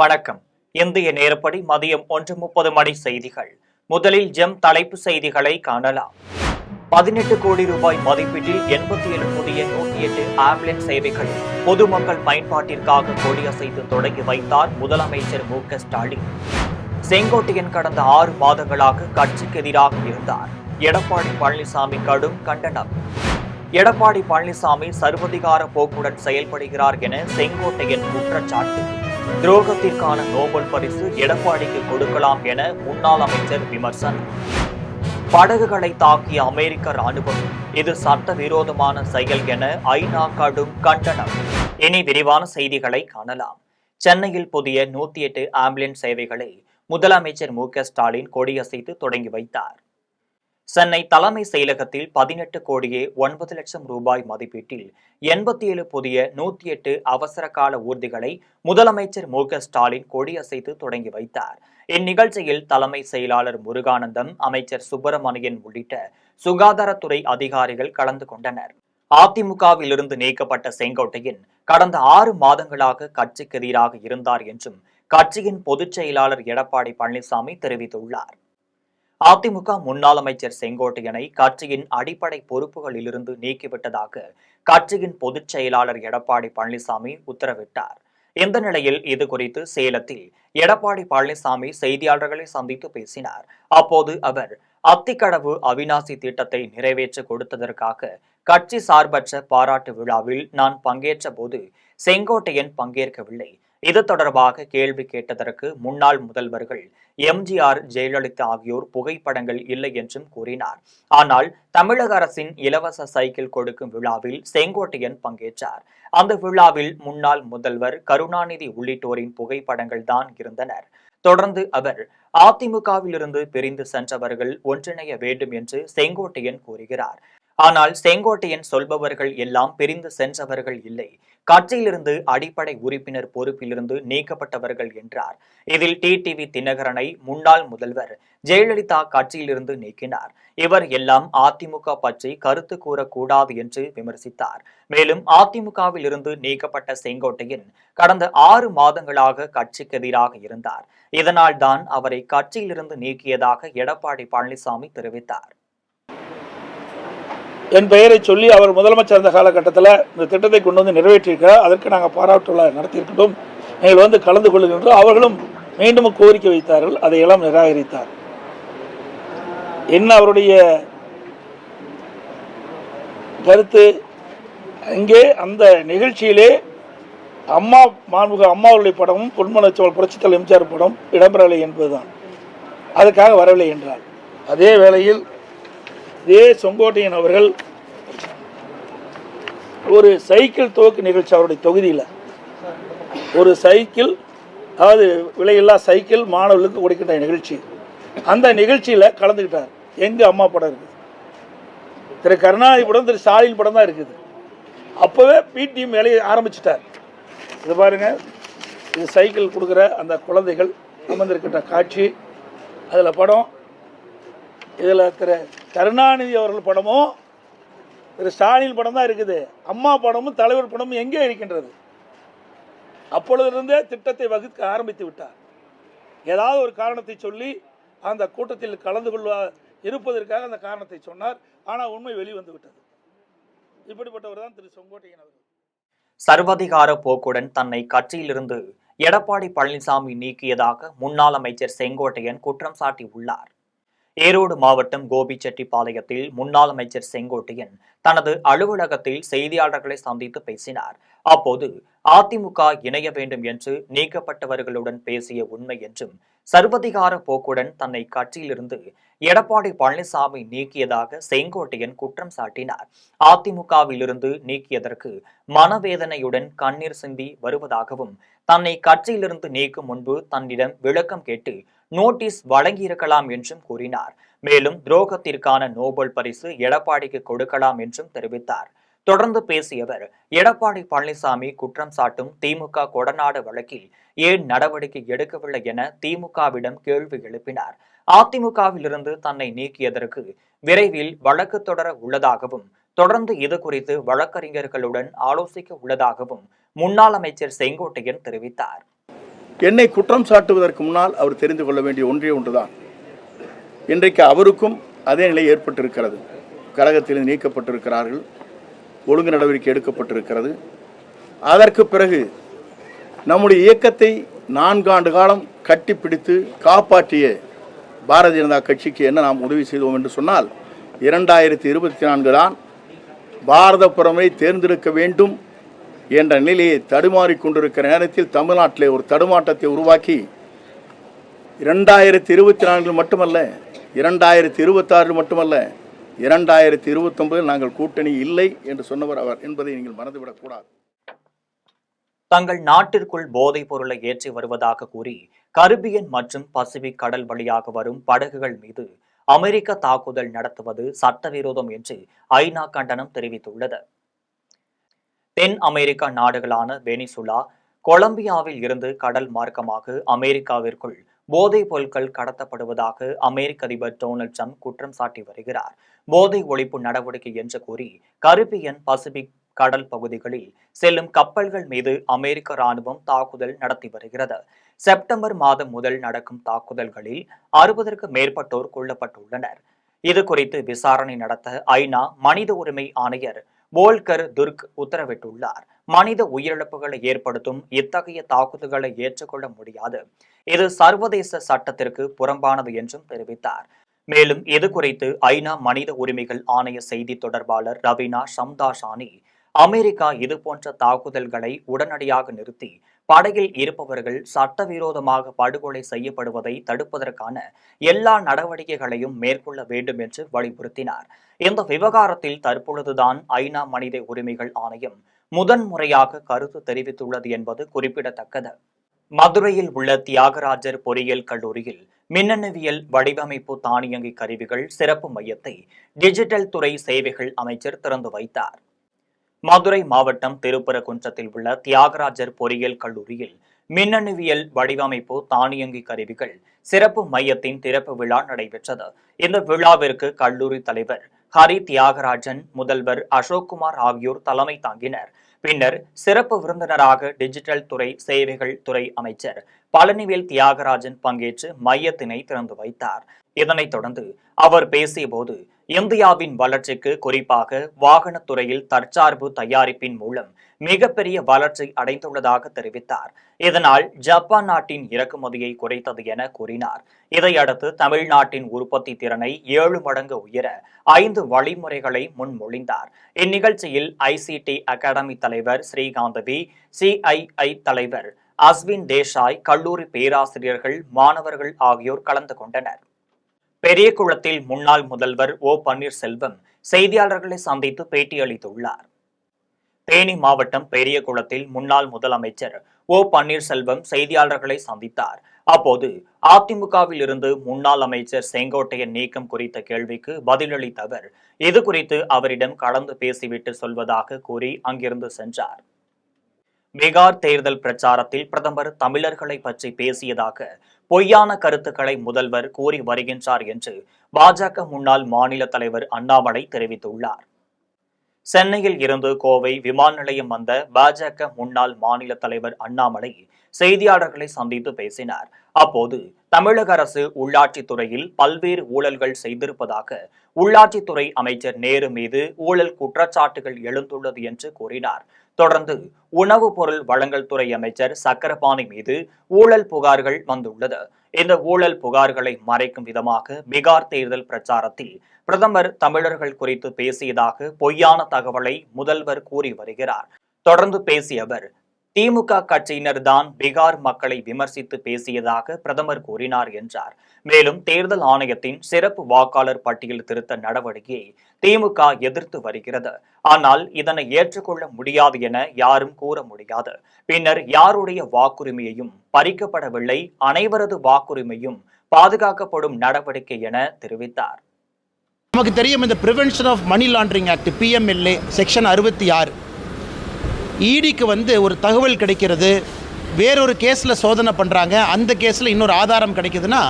வணக்கம். இந்திய நேரப்படி மதியம் 1:30 மணி செய்திகள். முதலில் ஜெம் தலைப்பு செய்திகளை காணலாம். 18 கோடி ரூபாய் மதிப்பீட்டில் 87 புதிய 108 ஆம்புலன்ஸ் சேவைகளை பொதுமக்கள் பயன்பாட்டிற்காக கொடியசைத்து தொடங்கி வைத்தார் முதலமைச்சர் மு.க.ஸ்டாலின். செங்கோட்டையன் கடந்த 6 மாதங்களாக கட்சிக்கு எதிராக இருந்தார். எடப்பாடி பழனிசாமி கடும் கண்டனம். எடப்பாடி பழனிசாமி சர்வதிகார போக்குடன் செயல்படுகிறார் என செங்கோட்டையன் குற்றச்சாட்டு. துரோகத்திற்கான நோபல் பரிசு எடப்பாடிக்கு கொடுக்கலாம் என முன்னாள் அமைச்சர் விமர்சனம். படகுகளை தாக்கிய அமெரிக்க ராணுவம் இது சட்டவிரோதமான செயல் என ஐநா கடும் கண்டனம். இனி விரிவான செய்திகளை காணலாம். சென்னையில் புதிய 108 ஆம்புலன்ஸ் சேவைகளை முதலமைச்சர் மு.க.ஸ்டாலின் கொடியசைத்து தொடங்கி வைத்தார். சென்னை தலைமை செயலகத்தில் 18 கோடியே 9 லட்சம் ரூபாய் மதிப்பீட்டில் 87 புதிய 108 அவசர கால ஊர்திகளை முதலமைச்சர் மு.க.ஸ்டாலின் கொடியசைத்து தொடங்கி வைத்தார். இந்நிகழ்ச்சியில் தலைமை செயலாளர் முருகானந்தம், அமைச்சர் சுப்பிரமணியன் உள்ளிட்ட சுகாதாரத்துறை அதிகாரிகள் கலந்து கொண்டனர். அதிமுகவிலிருந்து நீக்கப்பட்ட செங்கோட்டையன் கடந்த 6 மாதங்களாக கட்சிக்கு எதிராக இருந்தார் என்றும் கட்சியின் பொதுச் செயலாளர் எடப்பாடி பழனிசாமி தெரிவித்துள்ளார். அதிமுக முன்னாள் அமைச்சர் செங்கோட்டையனை கட்சியின் அடிப்படை பொறுப்புகளிலிருந்து நீக்கிவிட்டதாக கட்சியின் பொதுச் செயலாளர் எடப்பாடி பழனிசாமி உத்தரவிட்டார். இந்த நிலையில் இதுகுறித்து சேலத்தில் எடப்பாடி பழனிசாமி செய்தியாளர்களை சந்தித்து பேசினார். அப்போது அவர் அத்திக்கடவு அவிநாசி திட்டத்தை நிறைவேற்ற கொடுத்ததற்காக கட்சி சார்பற்ற பாராட்டு விழாவில் நான் பங்கேற்ற போது செங்கோட்டையன் பங்கேற்கவில்லை. இது தொடர்பாக கேள்வி கேட்டதற்கு முன்னாள் முதல்வர்கள் எம்ஜிஆர், ஜெயலலிதா ஆகியோர் புகைப்படங்கள் இல்லை என்றும் கூறினார். ஆனால் தமிழக அரசின் இலவச சைக்கிள் கொடுக்கும் விழாவில் செங்கோட்டையன் பங்கேற்றார். அந்த விழாவில் முன்னாள் முதல்வர் கருணாநிதி உள்ளிட்டோரின் புகைப்படங்கள் தான் இருந்தனர். தொடர்ந்து அவர் அதிமுகவிலிருந்து பிரிந்து சென்றவர்கள் ஒன்றிணைய வேண்டும் என்று செங்கோட்டையன் கூறுகிறார். ஆனால் செங்கோட்டையன் சொல்பவர்கள் எல்லாம் பிரிந்து சென்றவர்கள் இல்லை, கட்சியிலிருந்து அடிப்படை உறுப்பினர் பொறுப்பிலிருந்து நீக்கப்பட்டவர்கள் என்றார். இதில் டிடிவி தினகரனை முன்னாள் முதல்வர் ஜெயலலிதா கட்சியிலிருந்து நீக்கினார். இவர் எல்லாம் அதிமுக பற்றி கருத்து கூறக்கூடாது என்று விமர்சித்தார். மேலும் அதிமுகவில் இருந்து நீக்கப்பட்ட செங்கோட்டையன் கடந்த 6 மாதங்களாக கட்சிக்கு எதிராக இருந்தார். இதனால் தான் அவரை கட்சியிலிருந்து நீக்கியதாக எடப்பாடி பழனிசாமி தெரிவித்தார். என் பெயரை சொல்லி அவர் முதலமைச்சர் இருந்த காலகட்டத்தில் இந்த திட்டத்தை கொண்டு வந்து நிறைவேற்றியிருக்கிறார். அதற்கு நாங்கள் பாராட்டு விழா நடத்தியிருக்கட்டும், நீங்கள் வந்து கலந்து கொள்ளுகின்றோம். அவர்களும் மீண்டும் கோரிக்கை வைத்தார்கள், அதையெல்லாம் நிராகரித்தார். என்ன அவருடைய கருத்து? இங்கே அந்த நிகழ்ச்சியிலே மாண்புமிகு அம்மாவுடைய படமும் பொன்மனச்சோழ் புரட்சித்தலைவர் எம்ஜிஆர் படம் இடம்பெறவில்லை என்பதுதான். அதுக்காக வரவில்லை என்றார். அதே வேளையில் இதே செங்கோட்டையன் அவர்கள் ஒரு சைக்கிள் துவக்கு நிகழ்ச்சி அவருடைய தொகுதியில் ஒரு சைக்கிள், அதாவது விலையில்லா சைக்கிள் மாணவர்களுக்கு கொடுக்கின்ற நிகழ்ச்சி, அந்த நிகழ்ச்சியில் கலந்துக்கிட்டார். எங்கள் அம்மா படம் இருக்குது, திரு கருணாநிதி படம், திரு ஸ்டாலின் படம் தான் இருக்குது. அப்போவே பிடிஎம் வேலையை ஆரம்பிச்சிட்டார். இது பாருங்க, இது சைக்கிள் கொடுக்குற அந்த குழந்தைகள் அமர்ந்திருக்கின்ற காட்சி, அதில் படம். இதில் திரு கருணாநிதி அவர்கள் படமும் திரு ஸ்டாலின் படம் தான் இருக்குது. அம்மா படமும் தலைவர் படமும் எங்கே இருக்கின்றது? அப்பொழுதிருந்தே திட்டத்தை வகுக்க ஆரம்பித்து விட்டார். ஏதாவது ஒரு காரணத்தை சொல்லி அந்த கூட்டத்தில் கலந்து இருப்பதற்காக அந்த காரணத்தை சொன்னார். ஆனால் உண்மை வெளிவந்து விட்டது. இப்படிப்பட்டவர் தான் திரு செங்கோட்டையன் அவர்கள். சர்வதிகார போக்குடன் தன்னை கட்சியிலிருந்து எடப்பாடி பழனிசாமி நீக்கியதாக முன்னாள் அமைச்சர் செங்கோட்டையன் குற்றம் சாட்டியுள்ளார். ஈரோடு மாவட்டம் கோபிச்செட்டிப்பாளையத்தில் முன்னாள் அமைச்சர் செங்கோட்டையன் தனது அலுவலகத்தில் செய்தியாளர்களை சந்தித்து பேசினார். அப்போது அதிமுக இணைய வேண்டும் என்று நீக்கப்பட்டவர்களுடன் பேசிய உண்மை என்றும் சர்வதிகார போக்குடன் தன்னை கட்சியிலிருந்து எடப்பாடி பழனிசாமி நீக்கியதாக செங்கோட்டையன் குற்றம் சாட்டினார். அதிமுகவிலிருந்து நீக்கியதற்கு மனவேதனையுடன் கண்ணீர் சிந்தி வருவதாகவும் தன்னை கட்சியிலிருந்து நீக்கும் முன்பு தன்னிடம் விளக்கம் கேட்டு நோட்டீஸ் வழங்கியிருக்கலாம் என்றும் கூறினார். மேலும் துரோகத்திற்கான நோபல் பரிசு எடப்பாடிக்கு கொடுக்கலாம் என்றும் தெரிவித்தார். தொடர்ந்து பேசியவர் எடப்பாடி பழனிசாமி குற்றம் சாட்டும் திமுக கொடநாடு வழக்கில் ஏன் நடவடிக்கை எடுக்கவில்லை என திமுகவிடம் கேள்வி எழுப்பினார். அதிமுகவிலிருந்து தன்னை நீக்கியதற்கு விரைவில் வழக்கு தொடர உள்ளதாகவும் தொடர்ந்து இது குறித்து வழக்கறிஞர்களுடன் ஆலோசிக்க உள்ளதாகவும் முன்னாள் அமைச்சர் செங்கோட்டையன் தெரிவித்தார். என்னை குற்றம் சாட்டுவதற்கு முன்னால் அவர் தெரிந்து கொள்ள வேண்டிய ஒன்றுதான், இன்றைக்கு அவருக்கும் அதே நிலை ஏற்பட்டிருக்கிறது. கழகத்தில் நீக்கப்பட்டிருக்கிறார்கள், ஒழுங்கு நடவடிக்கை எடுக்கப்பட்டிருக்கிறது. அதற்கு பிறகு நம்முடைய இயக்கத்தை 4 ஆண்டு காலம் கட்டிப்பிடித்து காப்பாற்றிய பாரதிய ஜனதா கட்சிக்கு என்ன நாம் உதவி செய்தோம் என்று சொன்னால், 2024 தான் பாரத பிரதமரை தேர்ந்தெடுக்க வேண்டும் என்ற நிலையை தடுமாறிக்கொண்டிருக்கிற நேரத்தில் தமிழ்நாட்டிலே ஒரு தடுமாற்றத்தை உருவாக்கி 2024 மட்டுமல்ல, 2026 மட்டுமல்ல, 2029 நாங்கள் கூட்டணி இல்லை என்று சொன்னவர் அவர் என்பதை நீங்கள் மறந்துவிடக்கூடாது. தங்கள் நாட்டிற்குள் போதைப் பொருளை ஏற்றி வருவதாக கூறி கரிபியன் மற்றும் பசிபிக் கடல் வழியாக வரும் படகுகள் மீது அமெரிக்க தாக்குதல் நடத்துவது சட்டவிரோதம் என்று ஐநா கண்டனம் தெரிவித்துள்ளது. தென் அமெரிக்க நாடுகளான வெனிசுலா, கொலம்பியாவில் இருந்து கடல் மார்க்கமாக அமெரிக்காவிற்குள் போதைப் பொருட்கள் கடத்தப்படுவதாக அமெரிக்க அதிபர் டொனால்ட் ட்ரம்ப் குற்றம் சாட்டி வருகிறார். போதை ஒழிப்பு நடவடிக்கை என்று கூறி கரிபியன், பசிபிக் கடல் பகுதிகளில் செல்லும் கப்பல்கள் மீது அமெரிக்க ராணுவம் தாக்குதல் நடத்தி வருகிறது. செப்டம்பர் மாதம் முதல் நடக்கும் தாக்குதல்களில் 60க்கும் மேற்பட்டோர் கொல்லப்பட்டுள்ளனர். இது குறித்து விசாரணை நடத்த ஐநா மனித உரிமை ஆணையர் வோல்கர் துர்க் உத்தரவிட்டுள்ளார். மனித உயிரிழப்புகளை ஏற்படுத்தும் இத்தகைய தாக்குதல்களை ஏற்றுக்கொள்ள முடியாது, இது சர்வதேச சட்டத்திற்கு புறம்பானது என்றும் தெரிவித்தார். மேலும் இது குறித்து ஐநா மனித உரிமைகள் ஆணைய செய்தி தொடர்பாளர் ரவீனா ஷம்தாஷானி, அமெரிக்கா இதுபோன்ற தாக்குதல்களை உடனடியாக நிறுத்தி படகில் இருப்பவர்கள் சட்டவிரோதமாக படுகொலை செய்யப்படுவதை தடுப்பதற்கான எல்லா நடவடிக்கைகளையும் மேற்கொள்ள வேண்டும் என்று வலியுறுத்தினார். இந்த விவகாரத்தில் தற்பொழுதுதான் ஐநா மனித உரிமைகள் ஆணையம் முதன்முறையாக கருத்து தெரிவித்துள்ளது என்பது குறிப்பிடத்தக்கது. மதுரையில் உள்ள தியாகராஜர் பொறியியல் கல்லூரியில் மின்னணுவியல் வடிவமைப்பு தானியங்கி கருவிகள் சிறப்பு மையத்தை டிஜிட்டல் துறை சேவைகள் அமைச்சர் திறந்து வைத்தார். மதுரை மாவட்டம் திருப்பரங்குன்றத்தில் உள்ள தியாகராஜர் பொறியியல் கல்லூரியில் மின்னணுவியல் வடிவமைப்பு தானியங்கி கருவிகள் சிறப்பு மையத்தின் திறப்பு விழா நடைபெற்றது. இந்த விழாவிற்கு கல்லூரி தலைவர் ஹரி தியாகராஜன், முதல்வர் அசோக்குமார் ஆகியோர் தலைமை தாங்கினர். பின்னர் சிறப்பு விருந்தினராக டிஜிட்டல் துறை சேவைகள் துறை அமைச்சர் பழனிவேல் தியாகராஜன் பங்கேற்று மையத்தினை திறந்து வைத்தார். இதனைத் தொடர்ந்து அவர் பேசியபோது, இந்தியாவின் வளர்ச்சிக்கு, குறிப்பாக வாகனத்துறையில் தற்சார்பு தயாரிப்பின் மூலம் மிகப்பெரிய வளர்ச்சி அடைந்துள்ளதாக தெரிவித்தார். இதனால் ஜப்பான் நாட்டின் இறக்குமதியை குறைத்தது என கூறினார். இதையடுத்து தமிழ்நாட்டின் உற்பத்தி திறனை 7 மடங்கு உயர 5 வழிமுறைகளை முன்மொழிந்தார். இந்நிகழ்ச்சியில் ஐசிடி அகாடமி தலைவர் ஸ்ரீகாந்தவி, சிஐஐ தலைவர் அஸ்வின் தேசாய், கல்லூரி பேராசிரியர்கள், மாணவர்கள் ஆகியோர் கலந்து கொண்டனர். பெரியகுளத்தில் முன்னாள் முதல்வர் ஓ பன்னீர்செல்வம் செய்தியாளர்களை சந்தித்து பேட்டியளித்துள்ளார். தேனி மாவட்டம் பெரியகுளத்தில் முன்னாள் முதலமைச்சர் ஓ பன்னீர்செல்வம் செய்தியாளர்களை சந்தித்தார். அப்போது அதிமுகவில் இருந்து முன்னாள் அமைச்சர் செங்கோட்டையன் நீக்கம் குறித்த கேள்விக்கு பதிலளித்த அவர், இது குறித்து அவரிடம் கலந்து பேசிவிட்டு சொல்வதாக கூறி அங்கிருந்து சென்றார். பீகார் தேர்தல் பிரச்சாரத்தில் பிரதமர் தமிழர்களை பற்றி பேசியதாக பொய்யான கருத்துக்களை முதல்வர் கூறி வருகின்றார் என்று பாஜக முன்னாள் மாநில தலைவர் அண்ணாமலை தெரிவித்துள்ளார். சென்னையில் இருந்து கோவை விமான நிலையம் வந்த பாஜக முன்னாள் மாநில தலைவர் அண்ணாமலை செய்தியாளர்களை சந்தித்து பேசினார். அப்போது தமிழக அரசு உள்ளாட்சித்துறையில் பல்வேறு ஊழல்கள் செய்திருப்பதாக உள்ளாட்சித்துறை அமைச்சர் நேரு மீது ஊழல் குற்றச்சாட்டுகள் எழுந்துள்ளது என்று கூறினார். தொடர்ந்து உணவுப் பொருள் வழங்கல் துறை அமைச்சர் சக்கரபாணி மீது ஊழல் புகார்கள் வந்துள்ளது. இந்த ஊழல் புகார்களை மறைக்கும் விதமாக பீகார் தேர்தல் பிரச்சாரத்தில் பிரதமர் தமிழர்கள் குறித்து பேசியதாக பொய்யான தகவலை முதல்வர் கூறி வருகிறார். தொடர்ந்து பேசிய அவர், திமுக கட்சியினர் தான் பீகார் மக்களை விமர்சித்து பேசியதாக பிரதமர் கூறினார் என்றார். மேலும் தேர்தல் ஆணையத்தின் சிறப்பு வாக்காளர் பட்டியல் திருத்த நடவடிக்கையை திமுக எதிர்த்து வருகிறது. ஆனால் இதனை ஏற்றுக்கொள்ள முடியாது என யாரும் கூற முடியாது. பின்னர் யாருடைய வாக்குரிமையையும் பறிக்கப்படவில்லை, அனைவரது வாக்குரிமையும் பாதுகாக்கப்படும் நடவடிக்கை என தெரிவித்தார். நமக்கு தெரியும், இந்த prevention of money laundering act PMLA section 66 ஈடிக்கு ஒரு தகவல் கிடைக்கிறது, வேறொரு கேஸில் சோதனை பண்ணுறாங்க, அந்த கேஸில் இன்னொரு ஆதாரம் கிடைக்குதுன்னா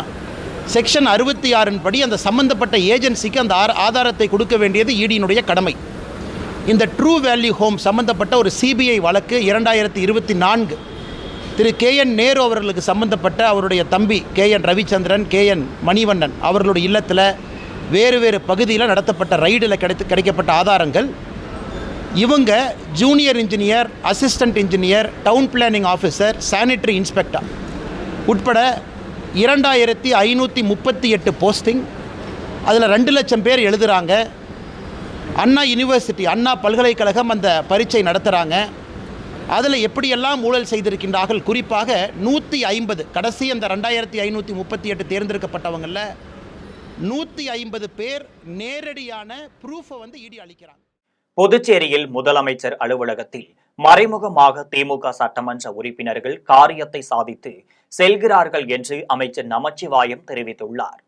செக்ஷன் 66 படி அந்த சம்பந்தப்பட்ட ஏஜென்சிக்கு அந்த ஆதாரத்தை கொடுக்க வேண்டியது ஈடியினுடைய கடமை. இந்த ட்ரூ வேல்யூ ஹோம் சம்பந்தப்பட்ட ஒரு CBI வழக்கு 2024 திரு KN நேரு அவர்களுக்கு சம்பந்தப்பட்ட அவருடைய தம்பி KN ரவிச்சந்திரன், KN மணிவண்ணன் அவர்களுடைய இல்லத்தில் வேறு வேறு பகுதியில் நடத்தப்பட்ட ரைடில் கிடைக்கப்பட்ட ஆதாரங்கள், இவங்க junior engineer, assistant engineer, down planning officer, sanitary inspector உட்பட 2538 போஸ்டிங். அதில் 2 லட்சம் பேர் எழுதுகிறாங்க. அண்ணா யூனிவர்சிட்டி, அண்ணா பல்கலைக்கழகம் அந்த பரீட்சை நடத்துகிறாங்க. அதில் எப்படியெல்லாம் ஊழல் செய்திருக்கின்றார்கள், குறிப்பாக 150 கடைசி அந்த 2538 தேர்ந்தெடுக்கப்பட்டவங்களில் 150 பேர் நேரடியான ப்ரூஃபை வந்து இடி அளிக்கிறாங்க. புதுச்சேரியில் முதலமைச்சர் அலுவலகத்தில் மறைமுகமாக திமுக சட்டமன்ற உறுப்பினர்கள் காரியத்தை சாதித்து செல்கிறார்கள் என்று அமைச்சர் நமச்சிவாயம் தெரிவித்துள்ளார்.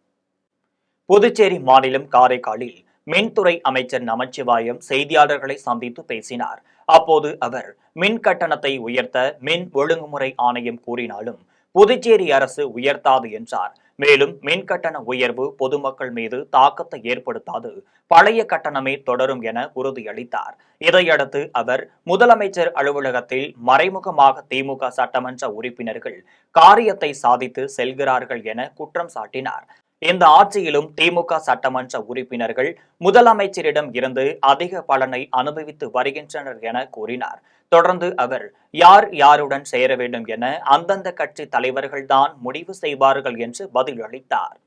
புதுச்சேரி மாநிலம் காரைக்காலில் மின்துறை அமைச்சர் நமச்சிவாயம் செய்தியாளர்களை சந்தித்து பேசினார். அப்போது அவர் மின் கட்டணத்தை உயர்த்த மின் ஒழுங்குமுறை ஆணையம் கூறினாலும் புதுச்சேரி அரசு உயர்த்தாது என்றார். மேலும் மின் கட்டண உயர்வு பொதுமக்கள் மீது தாக்கத்தை ஏற்படுத்தாது, பழைய கட்டணமே தொடரும் என உறுதியளித்தார். இதையடுத்து அவர் முதலமைச்சர் அலுவலகத்தில் மறைமுகமாக திமுக சட்டமன்ற உறுப்பினர்கள் காரியத்தை சாதித்து செல்கிறார்கள் என குற்றம் சாட்டினார். இந்த ஆட்சியிலும் திமுக சட்டமன்ற உறுப்பினர்கள் முதலமைச்சரிடம் இருந்து அதிக பலனை அனுபவித்து வருகின்றனர் என கூறினார். தொடர்ந்து அவர் யார் யாருடன் சேர வேண்டும் என அந்தந்த கட்சி தலைவர்கள்தான் முடிவு செய்வார்கள் என்று பதிலளித்தார்.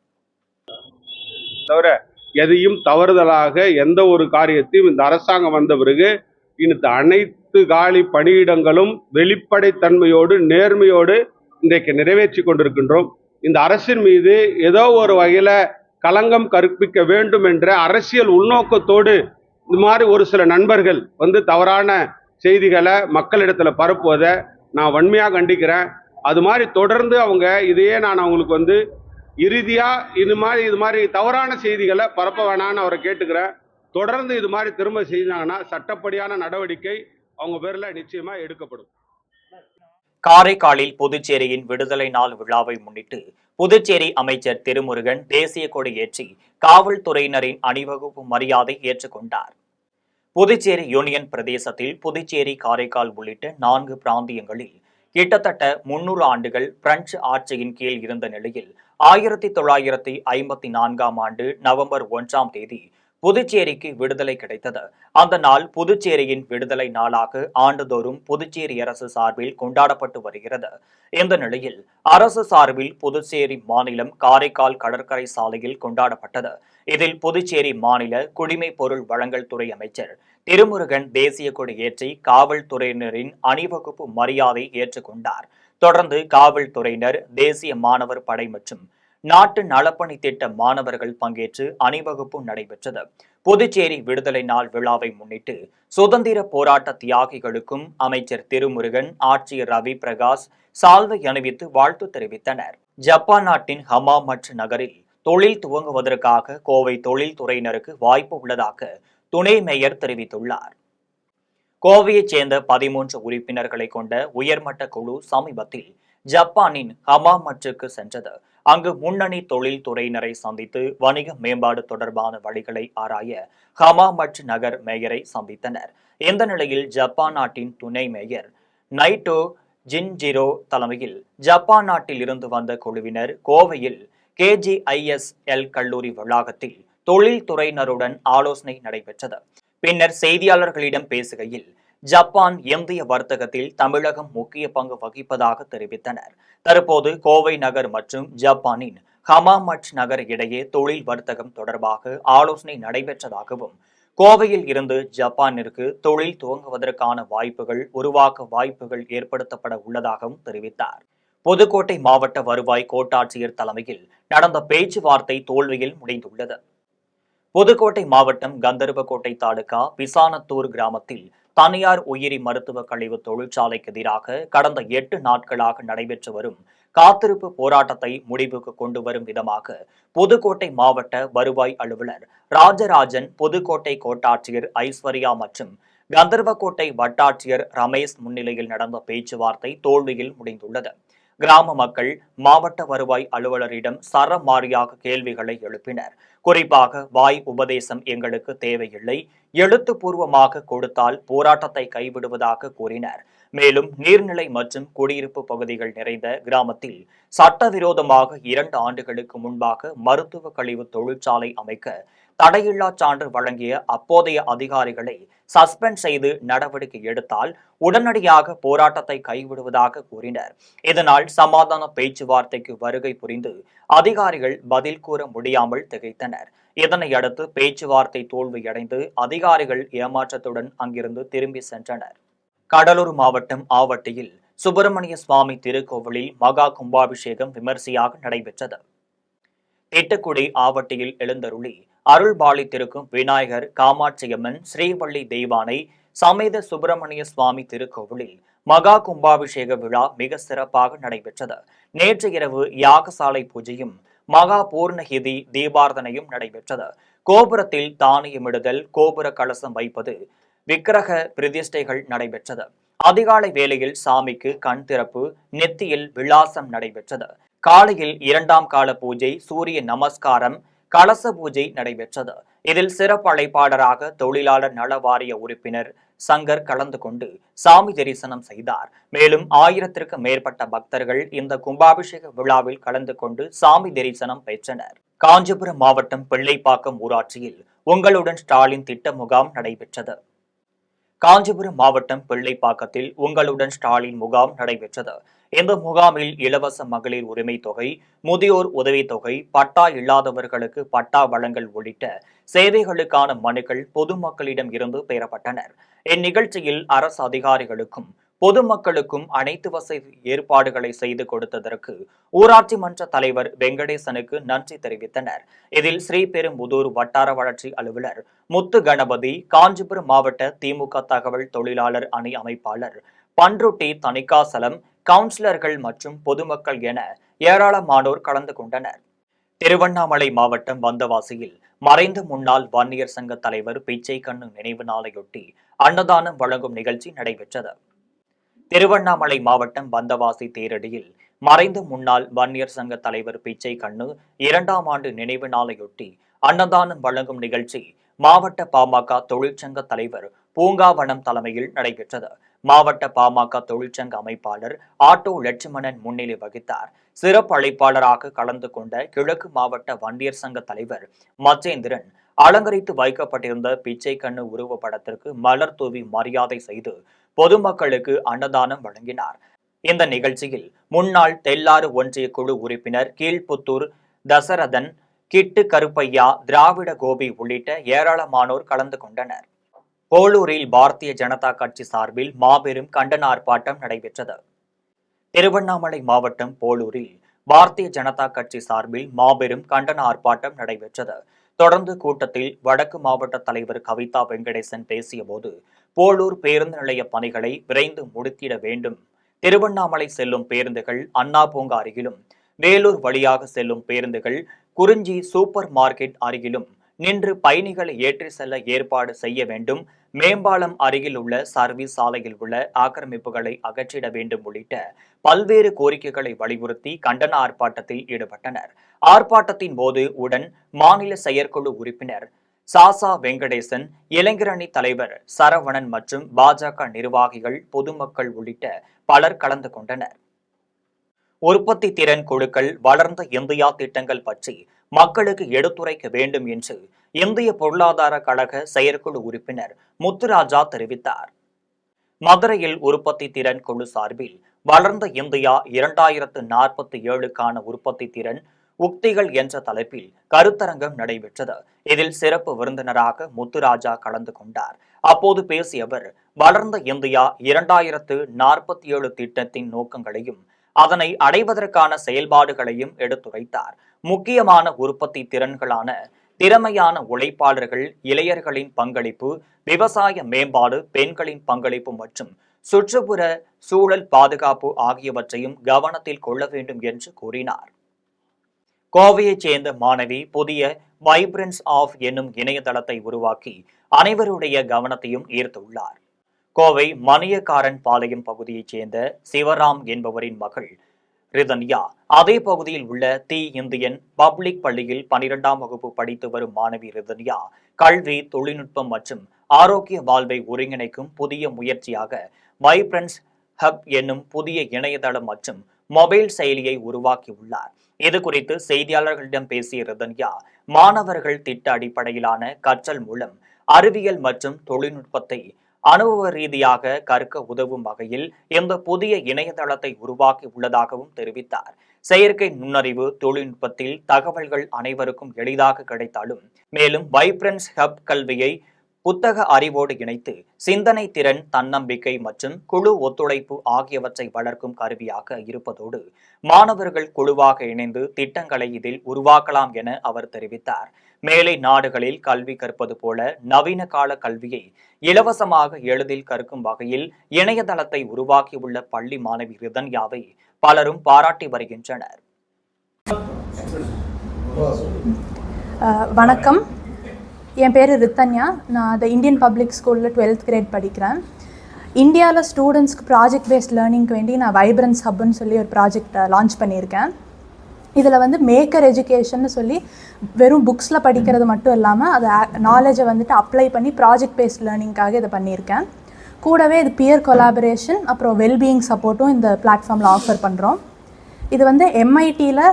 தவிர எதையும் தவறுதலாக எந்த ஒரு காரியத்தையும் இந்த அரசாங்கம் வந்த பிறகு இந்த அனைத்து காலி பணியிடங்களும் வெளிப்படைத்தன்மையோடு நேர்மையோடு இன்றைக்கு நிறைவேற்றி கொண்டிருக்கின்றோம். இந்த அரசின் மீது ஏதோ ஒரு வகையில களங்கம் கற்பிக்க வேண்டும் என்ற அரசியல் உள்நோக்கத்தோடு இந்த மாதிரி ஒரு சில நண்பர்கள் வந்து தவறான செய்திகளை மக்களிடத்துல பரப்புவதை நான் வன்மையாக கண்டிக்கிறேன். அது மாதிரி தொடர்ந்து அவங்க இதையே நான் அவங்களுக்கு வந்து இறுதியா இது மாதிரி தவறான செய்திகளை பரப்ப வேணான்னு அவரை கேட்டுக்கிறேன். தொடர்ந்து இது மாதிரி திரும்ப செய்தாங்கன்னா சட்டப்படியான நடவடிக்கை அவங்க பேர்ல நிச்சயமா எடுக்கப்படும். காரைக்காலில் புதுச்சேரியின் விடுதலை நாள் விழாவை முன்னிட்டு புதுச்சேரி அமைச்சர் திருமுருகன் தேசிய கொடி ஏற்றி காவல்துறையினரின் அணிவகுப்பு மரியாதை ஏற்றுக்கொண்டார். புதுச்சேரி யூனியன் பிரதேசத்தில் புதுச்சேரி, காரைக்கால் உள்ளிட்ட 4 பிராந்தியங்களில் கிட்டத்தட்ட 300 ஆண்டுகள் பிரெஞ்சு ஆட்சியின் கீழ் இருந்த நிலையில் 1954ஆம் ஆண்டு நவம்பர் 1ஆம் தேதி புதுச்சேரிக்கு விடுதலை கிடைத்தது. அந்த நாள் புதுச்சேரியின் விடுதலை நாளாக ஆண்டுதோறும் புதுச்சேரி அரசு சார்பில் கொண்டாடப்பட்டு வருகிறது. இந்த நிலையில் அரசு சார்பில் புதுச்சேரி மாநிலம் காரைக்கால் கடற்கரை சாலையில் கொண்டாடப்பட்டது. இதில் புதுச்சேரி மாநில குடிமைப் பொருள் வழங்கல் துறை அமைச்சர் திருமுருகன் தேசிய கொடி ஏற்றி காவல்துறையினரின் அணிவகுப்பு மரியாதை ஏற்றுக்கொண்டார். தொடர்ந்து காவல்துறையினர், தேசிய மாணவர் படை மற்றும் நாட்டு நலப்பணி திட்ட மாணவர்கள் பங்கேற்று அணிவகுப்பு நடைபெற்றது. புதுச்சேரி விடுதலை நாள் விழாவை முன்னிட்டு சுதந்திர போராட்ட தியாகிகளுக்கும் அமைச்சர் திருமுருகன், ஆட்சியர் ரவி பிரகாஷ் சால்வை அணிவித்து வாழ்த்து தெரிவித்தனர். ஜப்பான் நாட்டின் ஹமாமட் நகரில் தொழில் துவங்குவதற்காக கோவை தொழில்துறையினருக்கு வாய்ப்பு உள்ளதாக துணை மேயர் தெரிவித்துள்ளார். கோவையைச் சேர்ந்த 13 உறுப்பினர்களை கொண்ட உயர்மட்ட குழு சமீபத்தில் ஜப்பானின் ஹமாமட்டுக்கு சென்றது. அங்கு முன்னணி தொழில் துறையினரை சந்தித்து வணிக மேம்பாடு தொடர்பான வழிகளை ஆராய ஹமாமட் நகர் மேயரை சந்தித்தனர். இந்த நிலையில் ஜப்பான் நாட்டின் துணை மேயர் நைட்டோ ஜின்ஜிரோ தலைமையில் ஜப்பான் நாட்டில் இருந்து வந்த குழுவினர் கோவையில் KGISL கல்லூரி வளாகத்தில் தொழில் துறையினருடன் ஆலோசனை நடைபெற்றது. பின்னர் செய்தியாளர்களிடம் பேசுகையில் ஜப்பான் இந்திய வர்த்தகத்தில் தமிழகம் முக்கிய பங்கு வகிப்பதாக தெரிவித்தனர். தற்போது கோவை நகர் மற்றும் ஜப்பானின் ஹமாமட் நகர் இடையே தொழில் வர்த்தகம் தொடர்பாக ஆலோசனை நடைபெற்றதாகவும் கோவையில் இருந்து ஜப்பானிற்கு தொழில் துவங்குவதற்கான வாய்ப்புகள் உருவாக்க வாய்ப்புகள் ஏற்படுத்தப்பட உள்ளதாகவும் தெரிவித்தார். புதுக்கோட்டை மாவட்ட வருவாய் கோட்டாட்சியர் தலைமையில் நடந்த பேச்சுவார்த்தை தோல்வியில் முடிந்துள்ளது. புதுக்கோட்டை மாவட்டம் கந்தர்வக்கோட்டை தாலுகா பிசானத்தூர் கிராமத்தில் தனியார் உயிரி மருத்துவ கழிவு தொழிற்சாலைக்கு எதிராக கடந்த 8 நாட்களாக நடைபெற்று வரும் காத்திருப்பு போராட்டத்தை முடிவுக்கு கொண்டு வரும் விதமாக புதுக்கோட்டை மாவட்ட வருவாய் அலுவலர் ராஜராஜன், புதுக்கோட்டை கோட்டாட்சியர் ஐஸ்வர்யா மற்றும் கந்தர்வக்கோட்டை வட்டாட்சியர் ரமேஷ் முன்னிலையில் நடந்த பேச்சுவார்த்தை தோல்வியில் முடிந்துள்ளது. கிராம மக்கள் மாவட்ட வருவாய் அலுவலரிடம் சரமாரியாக கேள்விகளை எழுப்பினர். குறிப்பாக வாய் உபதேசம் எங்களுக்கு தேவையில்லை, எழுத்துப்பூர்வமாக கொடுத்தால் போராட்டத்தை கைவிடுவதாக கூறினர். மேலும் நீர்நிலை மற்றும் குடியிருப்பு பகுதிகள் நிறைந்த கிராமத்தில் சட்டவிரோதமாக 2 ஆண்டுகளுக்கு முன்பாக மருத்துவ கழிவு தொழிற்சாலை அமைக்க தடையில்லா சான்று வழங்கிய அப்போதைய அதிகாரிகளை சஸ்பெண்ட் செய்து நடவடிக்கை எடுத்தால் உடனடியாக போராட்டத்தை கைவிடுவதாக கூறினர். இதனால் சமாதான பேச்சுவார்த்தைக்கு வருகை புரிந்து அதிகாரிகள் பதில் கூற முடியாமல் திகைத்தனர். இதனையடுத்து பேச்சுவார்த்தை தோல்வியடைந்து அதிகாரிகள் ஏமாற்றத்துடன் அங்கிருந்து திரும்பி சென்றனர். கடலூர் மாவட்டம் ஆவட்டியில் சுப்பிரமணிய சுவாமி திருக்கோவிலில் மகா கும்பாபிஷேகம் விமரிசையாக நடைபெற்றது. திட்டுக்குடி ஆவட்டியில் எழுந்தருளி அருள்பாலித்திருக்கும் விநாயகர், காமாட்சியம்மன், ஸ்ரீவள்ளி தெய்வானை சமேத சுப்பிரமணிய சுவாமி திருக்கோவிலில் மகா கும்பாபிஷேக விழா மிக சிறப்பாக நடைபெற்றது. நேற்று இரவு யாகசாலை பூஜையும் மகா பூர்ணகிதி தீபார்த்தனையும் நடைபெற்றது. கோபுரத்தில் தானியமிடுதல், கோபுர கலசம் வைப்பது, விக்கிரக பிரதிஷ்டைகள் நடைபெற்றது. அதிகாலை வேளையில் சாமிக்கு கண் திறப்பு, நெத்தியில் விலாசம் நடைபெற்றது. காலையில் 2ஆம் கால பூஜை, சூரிய நமஸ்காரம், கலச பூஜை நடைபெற்றது. இதில் சிறப்பு அழைப்பாளராக தொழிலாளர் நல வாரிய உறுப்பினர் சங்கர் கலந்து கொண்டு சாமி தரிசனம் செய்தார். மேலும் 1000க்கும் மேற்பட்ட பக்தர்கள் இந்த கும்பாபிஷேக விழாவில் கலந்து கொண்டு சாமி தரிசனம் பெற்றனர். காஞ்சிபுரம் மாவட்டம் பிள்ளைப்பாக்கம் ஊராட்சியில் உங்களுடன் ஸ்டாலின் திட்ட முகாம் நடைபெற்றது. காஞ்சிபுரம் மாவட்டம் பிள்ளைப்பாக்கத்தில் உங்களுடன் ஸ்டாலின் முகாம் நடைபெற்றது. இந்த முகாமில் இலவச மகளிர் உரிமை தொகை, முதியோர் உதவித்தொகை, பட்டா இல்லாதவர்களுக்கு பட்டா வழங்கல் உள்ளிட்ட சேவைகளுக்கான மனுக்கள் பொதுமக்களிடம் இருந்து பெறப்பட்டனர். இந்நிகழ்ச்சியில் அரசு அதிகாரிகளுக்கும் பொதுமக்களுக்கும் அனைத்து வசதி ஏற்பாடுகளை செய்து கொடுத்ததற்கு ஊராட்சி மன்ற தலைவர் வெங்கடேசனுக்கு நன்றி தெரிவித்தனர். இதில் ஸ்ரீபெரும்புதூர் வட்டார வளர்ச்சி அலுவலர் முத்து கணபதி, காஞ்சிபுரம் மாவட்ட திமுக தகவல் தொழிலாளர் அணி அமைப்பாளர் பன்ருட்டி தணிகாசலம், கவுன்சிலர்கள் மற்றும் பொதுமக்கள் என ஏராளமானோர் கலந்து கொண்டனர். திருவண்ணாமலை மாவட்டம் வந்தவாசியில் மறைந்த முன்னாள் வன்னியர் சங்க தலைவர் பிச்சை கண்ணு நினைவு நாளையொட்டி அன்னதானம் வழங்கும் நிகழ்ச்சி நடைபெற்றது. திருவண்ணாமலை மாவட்டம் வந்தவாசி தேரடியில் மறைந்த முன்னாள் வன்னியர் சங்க தலைவர் பிச்சை கண்ணு 2ஆம் ஆண்டு நினைவு நாளையொட்டி அன்னதானம் வழங்கும் நிகழ்ச்சி மாவட்ட பாமக தொழிற்சங்க தலைவர் பூங்காவனம் தலைமையில் நடைபெற்றது. மாவட்ட பாமக தொழிற்சங்க அமைப்பாளர் ஆட்டோ லட்சுமணன் முன்னிலை வகித்தார். சிறப்பு அழைப்பாளராக கலந்து கொண்ட கிழக்கு மாவட்ட வன்னியர் சங்க தலைவர் மச்சேந்திரன் அலங்கரித்து வைக்கப்பட்டிருந்த பிச்சை கண்ணு உருவப்படத்திற்கு மலர் தூவி மரியாதை செய்து பொதுமக்களுக்கு அன்னதானம் வழங்கினார். இந்த நிகழ்ச்சியில் முன்னாள் தெல்லாறு ஒன்றிய குழு உறுப்பினர் கீழ்புத்தூர் தசரதன், கிட்டு கருப்பையா, திராவிட கோபி உள்ளிட்ட ஏராளமானோர் கலந்து கொண்டனர். போலூரில் பாரதிய ஜனதா கட்சி சார்பில் மாபெரும் கண்டன ஆர்ப்பாட்டம் நடைபெற்றது. திருவண்ணாமலை மாவட்டம் போலூரில் பாரதிய ஜனதா கட்சி சார்பில் மாபெரும் கண்டன ஆர்ப்பாட்டம் நடைபெற்றது. தொடர்ந்து கூட்டத்தில் வடக்கு மாவட்ட தலைவர் கவிதா வெங்கடேசன் பேசியபோது, போலூர் பேருந்து நிலைய பணிகளை விரைந்து முடித்திட வேண்டும். திருவண்ணாமலை செல்லும் பேருந்துகள் அண்ணா பூங்கா அருகிலும், வேலூர் வழியாக செல்லும் பேருந்துகள் குறிஞ்சி சூப்பர் மார்க்கெட் அருகிலும் நின்று பயணிகளை ஏற்றி செல்ல ஏற்பாடு செய்ய வேண்டும். மேம்பாலம் அருகில் உள்ள சர்வீஸ் சாலையில் உள்ள ஆக்கிரமிப்புகளை அகற்றிட வேண்டும் உள்ளிட்ட பல்வேறு கோரிக்கைகளை வலியுறுத்தி கண்டன ஆர்ப்பாட்டத்தில் ஈடுபட்டனர். ஆர்ப்பாட்டத்தின் போது உடன் மாநில செயற்குழு உறுப்பினர் சாசா வெங்கடேசன், இளைஞரணி தலைவர் சரவணன் மற்றும் பாஜக நிர்வாகிகள், பொதுமக்கள் உள்ளிட்ட பலர் கலந்து கொண்டனர். உற்பத்தி திறன் குழுக்கள் வளர்ந்த இந்தியா திட்டங்கள் பற்றி மக்களுக்கு எடுத்துரைக்க வேண்டும் என்று இந்திய பொருளாதார கழக செயற்குழு உறுப்பினர் முத்துராஜா தெரிவித்தார். மதுரையில் உற்பத்தி திறன் குழு சார்பில் வளர்ந்த இந்தியா 2047க்கான உற்பத்தி திறன் உக்திகள் என்ற தலைப்பில் கருத்தரங்கம் நடைபெற்றது. இதில் சிறப்பு விருந்தினராக முத்துராஜா கலந்து கொண்டார். அப்போது பேசிய அவர், வளர்ந்த இந்தியா 2047 திட்டத்தின் நோக்கங்களையும் அதனை அடைவதற்கான செயல்பாடுகளையும் எடுத்துரைத்தார். முக்கியமான உற்பத்தி திறன்களான திறமையான உழைப்பாளர்கள், இளைஞர்களின் பங்களிப்பு, விவசாய மேம்பாடு, பெண்களின் பங்களிப்பு மற்றும் சுற்றுப்புற சூழல் பாதுகாப்பு ஆகியவற்றையும் கவனத்தில் கொள்ள வேண்டும் என்று கூறினார். கோவையைச் சேர்ந்த மாணவி புதிய வைப்ரன்ஸ் ஆஃப் என்னும் இணையதளத்தை உருவாக்கி அனைவருடைய கவனத்தையும் ஈர்த்துள்ளார். கோவை மணியக்காரன் பாளையம் பகுதியைச் சேர்ந்த சிவராம் என்பவரின் மகள் ரிதன்யா அதே பகுதியில் உள்ள தி இந்தியன் பப்ளிக் பள்ளியில் 12ஆம் வகுப்பு படித்து வரும் மாணவி ரிதன்யா கல்வி, தொழில்நுட்பம் மற்றும் ஆரோக்கிய வாழ்வை ஒருங்கிணைக்கும் புதிய முயற்சியாக வைப்ரன்ஸ் ஹப் என்னும் புதிய இணையதளம் மற்றும் மொபைல் செயலியை உருவாக்கியுள்ளார். இது குறித்து செய்தியாளர்களிடம் பேசிய ரிதன்யா, மாணவர்கள் திட்ட அடிப்படையிலான கற்றல் மூலம் அறிவியல் மற்றும் தொழில்நுட்பத்தை அனுபவ ரீதியாக கற்க உதவும் வகையில் இந்த புதிய இணையதளத்தை உருவாக்கி உள்ளதாகவும் தெரிவித்தார். செயற்கை நுண்ணறிவு தொழில்நுட்பத்தில் தகவல்கள் அனைவருக்கும் எளிதாக கிடைத்தாலும், மேலும் வைப்ரன்ஸ் ஹப் கல்வியை புத்தக அறிவோடு இணைத்து சிந்தனை திறன், தன்னம்பிக்கை மற்றும் குழு ஒத்துழைப்பு ஆகியவற்றை வளர்க்கும் கருவியாக இருப்பதோடு மாணவர்கள் குழுவாக இணைந்து திட்டங்களை இதில் உருவாக்கலாம் என அவர் தெரிவித்தார். மேலை நாடுகளில் கல்வி கற்பது போல நவீன கால கல்வியை இலவசமாக எளிதில் கற்கும் வகையில் இணையதளத்தை உருவாக்கியுள்ள பள்ளி மாணவி ரிதன்யாவை பலரும் பாராட்டி வருகின்றனர். வணக்கம், என் பேர் ரித்தன்யா. நான் த இந்தியன் பப்ளிக் ஸ்கூலில் 12th கிரேட் படிக்கிறேன். இந்தியாவில் ஸ்டூடெண்ட்ஸ்க்கு ப்ராஜெக்ட் பேஸ்ட் லேர்னிங்க்கு வேண்டி நான் வைப்ரன்ஸ் ஹப்னு சொல்லி ஒரு ப்ராஜெக்ட் லான்ச் பண்ணியிருக்கேன். இதில் வந்து மேக்கர் எஜுகேஷன்னு சொல்லி வெறும் புக்ஸில் படிக்கிறது மட்டும் இல்லாமல் அதை நாலேஜை வந்துட்டு அப்ளை பண்ணி ப்ராஜெக்ட் பேஸ்ட் லேர்னிங்காக இதை பண்ணியிருக்கேன். கூடவே இது பியர் கொலாபரேஷன் அப்புறம் வெல்பீயிங் சப்போர்ட்டும் இந்த பிளாட்ஃபார்மில் ஆஃபர் பண்ணுறோம். இது வந்து MITயில்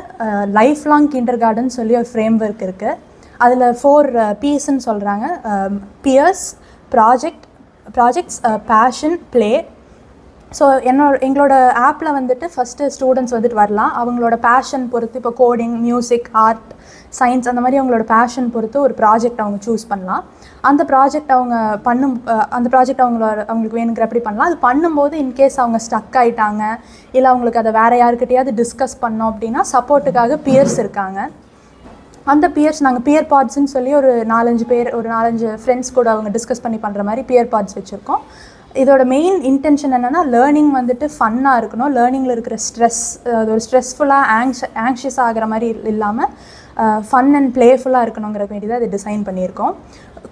லைஃப் லாங் கிண்டர் கார்டன் சொல்லி ஒரு ஃப்ரேம் ஒர்க் இருக்குது. அதில் 4 Psன்னு சொல்கிறாங்க: peers, projects, passion, play. So எங்களோட ஆப்பில் வந்துட்டு ஃபஸ்ட்டு ஸ்டூடெண்ட்ஸ் வந்துட்டு வரலாம். அவங்களோட பேஷன் பொறுத்து, இப்போ கோடிங், மியூசிக், ஆர்ட், சயின்ஸ் அந்த மாதிரி அவங்களோட பேஷன் பொறுத்து ஒரு ப்ராஜெக்ட் அவங்க சூஸ் பண்ணலாம். அந்த ப்ராஜெக்ட் அவங்களுக்கு வேணுங்கிறப்படி பண்ணலாம். அது பண்ணும்போது இன்கேஸ் அவங்க ஸ்டக் ஆகிட்டாங்க, இல்லை அவங்களுக்கு அதை வேறு யாருக்கிட்டையாவது டிஸ்கஸ் பண்ணோம் அப்படின்னா சப்போர்ட்டுக்காக பியர்ஸ் இருக்காங்க. அந்த பியர்ஸ் நாங்கள் பியர் பாட்ஸ்ன்னு சொல்லி ஒரு 4-5 ஃப்ரெண்ட்ஸ் கூட அவங்க டிஸ்கஸ் பண்ணி பண்ணுற மாதிரி பியர் பாட்ஸ் வச்சுருக்கோம். இதோட மெயின் இன்டென்ஷன் என்னென்னா, லேர்னிங் வந்துட்டு ஃபன்னாக இருக்கணும். லேர்னிங்கில் இருக்கிற ஸ்ட்ரெஸ், அது ஒரு ஸ்ட்ரெஸ்ஃபுல்லாக ஆங்ஷியஸ் ஆகிற மாதிரி இல்லாமல் ஃபன் அண்ட் ப்ளேஃபுல்லாக இருக்கணுங்கிற வேண்டி தான் இது டிசைன் பண்ணியிருக்கோம்.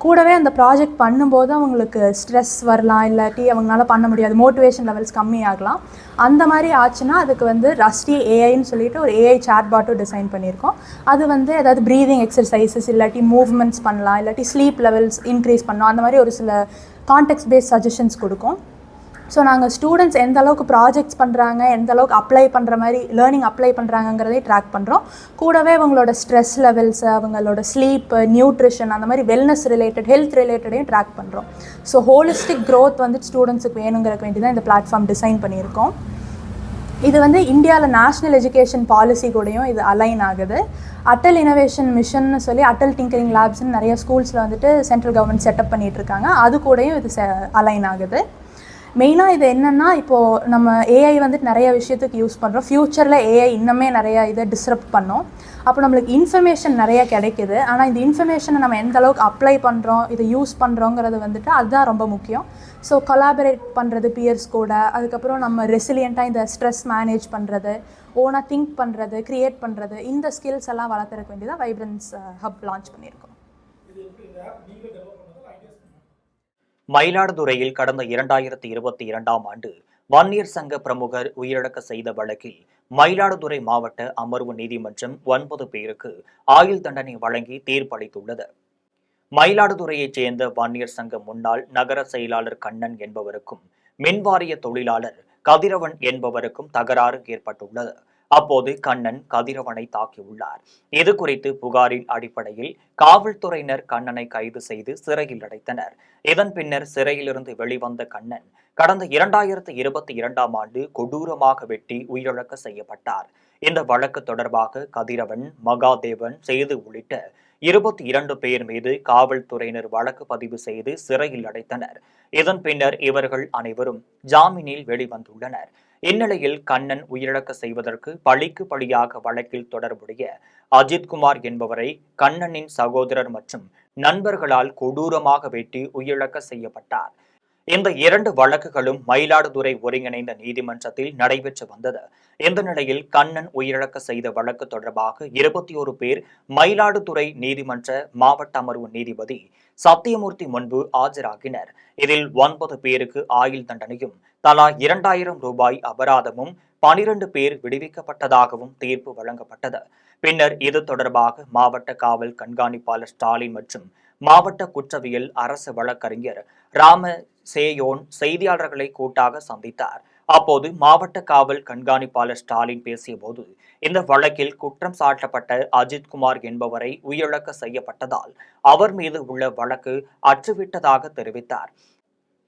கூடவே அந்த ப்ராஜெக்ட் பண்ணும்போது அவங்களுக்கு ஸ்ட்ரெஸ் வரலாம், இல்லாட்டி அவங்களால பண்ண முடியாது, மோட்டிவேஷன் லெவல்ஸ் கம்மியாகலாம். அந்த மாதிரி ஆச்சுன்னா அதுக்கு வந்து ரஸ்டி ஏஐன்னு சொல்லிட்டு ஒரு ஏஐ சாட்பாட்டும் டிசைன் பண்ணியிருக்கோம். அது வந்து ஏதாவது ப்ரீதிங் எக்ஸசைசஸ், இல்லாட்டி மூவ்மெண்ட்ஸ் பண்ணலாம், இல்லாட்டி ஸ்லீப் லெவல்ஸ் இன்க்ரீஸ் பண்ணலாம், அந்த மாதிரி ஒரு சில கான்டெக்ஸ்ட் பேஸ்ட் சஜஷன்ஸ் கொடுக்கும். ஸோ நாங்கள் ஸ்டூடெண்ட்ஸ் எந்த அளவுக்கு ப்ராஜெக்ட்ஸ் பண்ணுறாங்க, எந்த அளவுக்கு அப்ளை பண்ணுற மாதிரி லேர்னிங் அப்ளை பண்ணுறாங்கிறதே ட்ராக் பண்ணுறோம். கூடவே அவங்களோட ஸ்ட்ரெஸ் லெவல்ஸ், அவங்களோட ஸ்லீப், நியூட்ரிஷன், அந்த மாதிரி வெல்னஸ் ரிலேட்டட், ஹெல்த் ரிலேட்டடையும் ட்ராக் பண்ணுறோம். ஸோ ஹோலிஸ்டிக் க்ரோத் வந்து ஸ்டூடெண்ட்ஸுக்கு வேணுங்கிறக்கு வேண்டி தான் இந்த பிளாட்ஃபார்ம் டிசைன் பண்ணியிருக்கோம். இது வந்து இந்தியாவில் நேஷ்னல் எஜுகேஷன் பாலிசி கூடயும் இது அலைன் ஆகுது. அட்டல் இனோவேஷன் மிஷன்னு சொல்லி அட்டல் டிங்கரிங் லேப்ஸ்ன்னு நிறைய ஸ்கூல்ஸில் வந்துட்டு சென்ட்ரல் கவர்மெண்ட் செட்டப் பண்ணிகிட்ருக்காங்க. அது கூடயும் இது அலைன் ஆகுது. மெயினாக இது என்னென்னா, இப்போது நம்ம ஏஐ வந்துட்டு நிறைய விஷயத்துக்கு யூஸ் பண்ணுறோம். ஃப்யூச்சரில் ஏஐ இன்னுமே நிறையா இதை டிஸ்ரப்ட் பண்ணோம். அப்போ நம்மளுக்கு இன்ஃபர்மேஷன் நிறையா கிடைக்குது. ஆனால் இந்த இன்ஃபர்மேஷனை நம்ம எந்த அளவுக்கு அப்ளை பண்ணுறோம், இதை யூஸ் பண்ணுறோங்கிறது வந்துட்டு அதுதான் ரொம்ப முக்கியம். ஸோ கொலாபரேட் பண்ணுறது பியர்ஸ் கூட, அதுக்கப்புறம் நம்ம ரெசிலியண்ட்டாக இந்த ஸ்ட்ரெஸ் மேனேஜ் பண்ணுறது, ஓனாக திங்க் பண்ணுறது, க்ரியேட் பண்ணுறது, இந்த ஸ்கில்ஸ் எல்லாம் வளர்த்துறக்க வேண்டியதாக வைப்ரன்ஸ் ஹப் லான்ச் பண்ணியிருக்கோம். மயிலாடுதுறையில் கடந்த 2022ஆம் ஆண்டு வன்னியர் சங்க பிரமுகர் உயிரிழக்க செய்த வழக்கில் மயிலாடுதுறை மாவட்ட அமர்வு நீதிமன்றம் 9 பேருக்கு ஆயுள் தண்டனை வழங்கி தீர்ப்பளித்துள்ளது. மயிலாடுதுறையைச் சேர்ந்த வன்னியர் சங்க முன்னாள் நகர செயலாளர் கண்ணன் என்பவருக்கும் மின்வாரிய தொழிலாளர் கதிரவன் என்பவருக்கும் தகராறு ஏற்பட்டுள்ளது. அப்போது கண்ணன் கதிரவனை தாக்கியுள்ளார். இது குறித்து புகாரின் அடிப்படையில் காவல்துறையினர் கண்ணனை கைது செய்து சிறையில் அடைத்தனர். இதன் பின்னர் சிறையிலிருந்து வெளிவந்த கண்ணன் கடந்த 2022ஆம் ஆண்டு கொடூரமாக வெட்டி உயிரிழக்க செய்யப்பட்டார். இந்த வழக்கு தொடர்பாக கதிரவன், மகாதேவன், சேது உள்ளிட்ட 22 பேர் மீது காவல்துறையினர் வழக்கு பதிவு செய்து சிறையில் அடைத்தனர். இதன் பின்னர் இவர்கள் அனைவரும் ஜாமீனில் வெளிவந்துள்ளனர். இந்நிலையில் கண்ணன் உயிரிழக்க செய்வதற்கு பழிக்கு பழியாக வழக்கில் தொடர்புடைய அஜித்குமார் என்பவரை கண்ணனின் சகோதரர் மற்றும் நண்பர்களால் கொடூரமாக வெட்டி உயிரிழக்க செய்யப்பட்டார். இந்த 2 வழக்குகளும் மயிலாடுதுறை ஒருங்கிணைந்த நீதிமன்றத்தில் நடைபெற்று வந்தது. இந்த நிலையில் கண்ணன் உயிரிழக்க செய்த வழக்கு தொடர்பாக 21 பேர் மயிலாடுதுறை நீதிமன்ற மாவட்ட அமர்வு நீதிபதி சத்தியமூர்த்தி முன்பு ஆஜராகினர். இதில் 9 பேருக்கு ஆயுள் தண்டனையும் தலா 2000 ரூபாய் அபராதமும் 12 பேர் விடுவிக்கப்பட்டதாகவும் தீர்ப்பு வழங்கப்பட்டது. பின்னர் இது தொடர்பாக மாவட்ட காவல் கண்காணிப்பாளர் ஸ்டாலின் மற்றும் மாவட்ட குற்றவியல் அரசு வழக்கறிஞர் ராம சேயோன் செய்தியாளர்களை கூட்டாக சந்தித்தார். அப்போது மாவட்ட காவல் கண்காணிப்பாளர் ஸ்டாலின் பேசியபோது, இந்த வழக்கில் குற்றம் சாட்டப்பட்ட அஜித்குமார் என்பவரை உயிரிழக்க செய்யப்பட்டதால் அவர் மீது உள்ள வழக்கு அற்றுவிட்டதாக தெரிவித்தார்.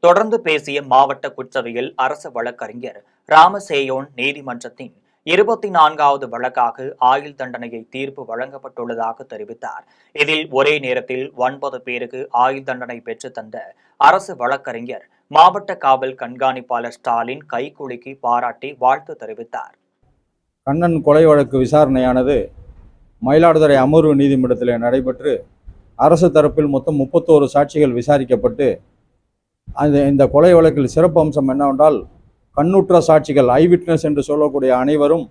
தொடர்ந்து பேசிய மாவட்ட குற்றவியல் அரசு வழக்கறிஞர் ராமசேயோன், நீதிமன்றத்தின் 24வது வழக்காக ஆயுள் தண்டனையை தீர்ப்பு வழங்கப்பட்டுள்ளதாக தெரிவித்தார். இதில் ஒரே நேரத்தில் 9 பேருக்கு ஆயுள் தண்டனை பெற்று தந்த அரசு வழக்கறிஞர் மாவட்ட காவல் கண்காணிப்பாளர் ஸ்டாலின் கைகுலுக்கி பாராட்டி வாழ்த்து தெரிவித்தார். கண்ணன் கொலை வழக்கு விசாரணையானது மயிலாடுதுறை அமர்வு நீதிமன்றத்தில் நடைபெற்று அரசு தரப்பில் மொத்தம் 31 சாட்சிகள் விசாரிக்கப்பட்டு இந்த கொலை வழக்கில் சிறப்பு அம்சம் என்னவென்றால், கண்ணுற்ற சாட்சிகள் ஐவிட்னஸ் என்று சொல்லக்கூடிய அனைவரும்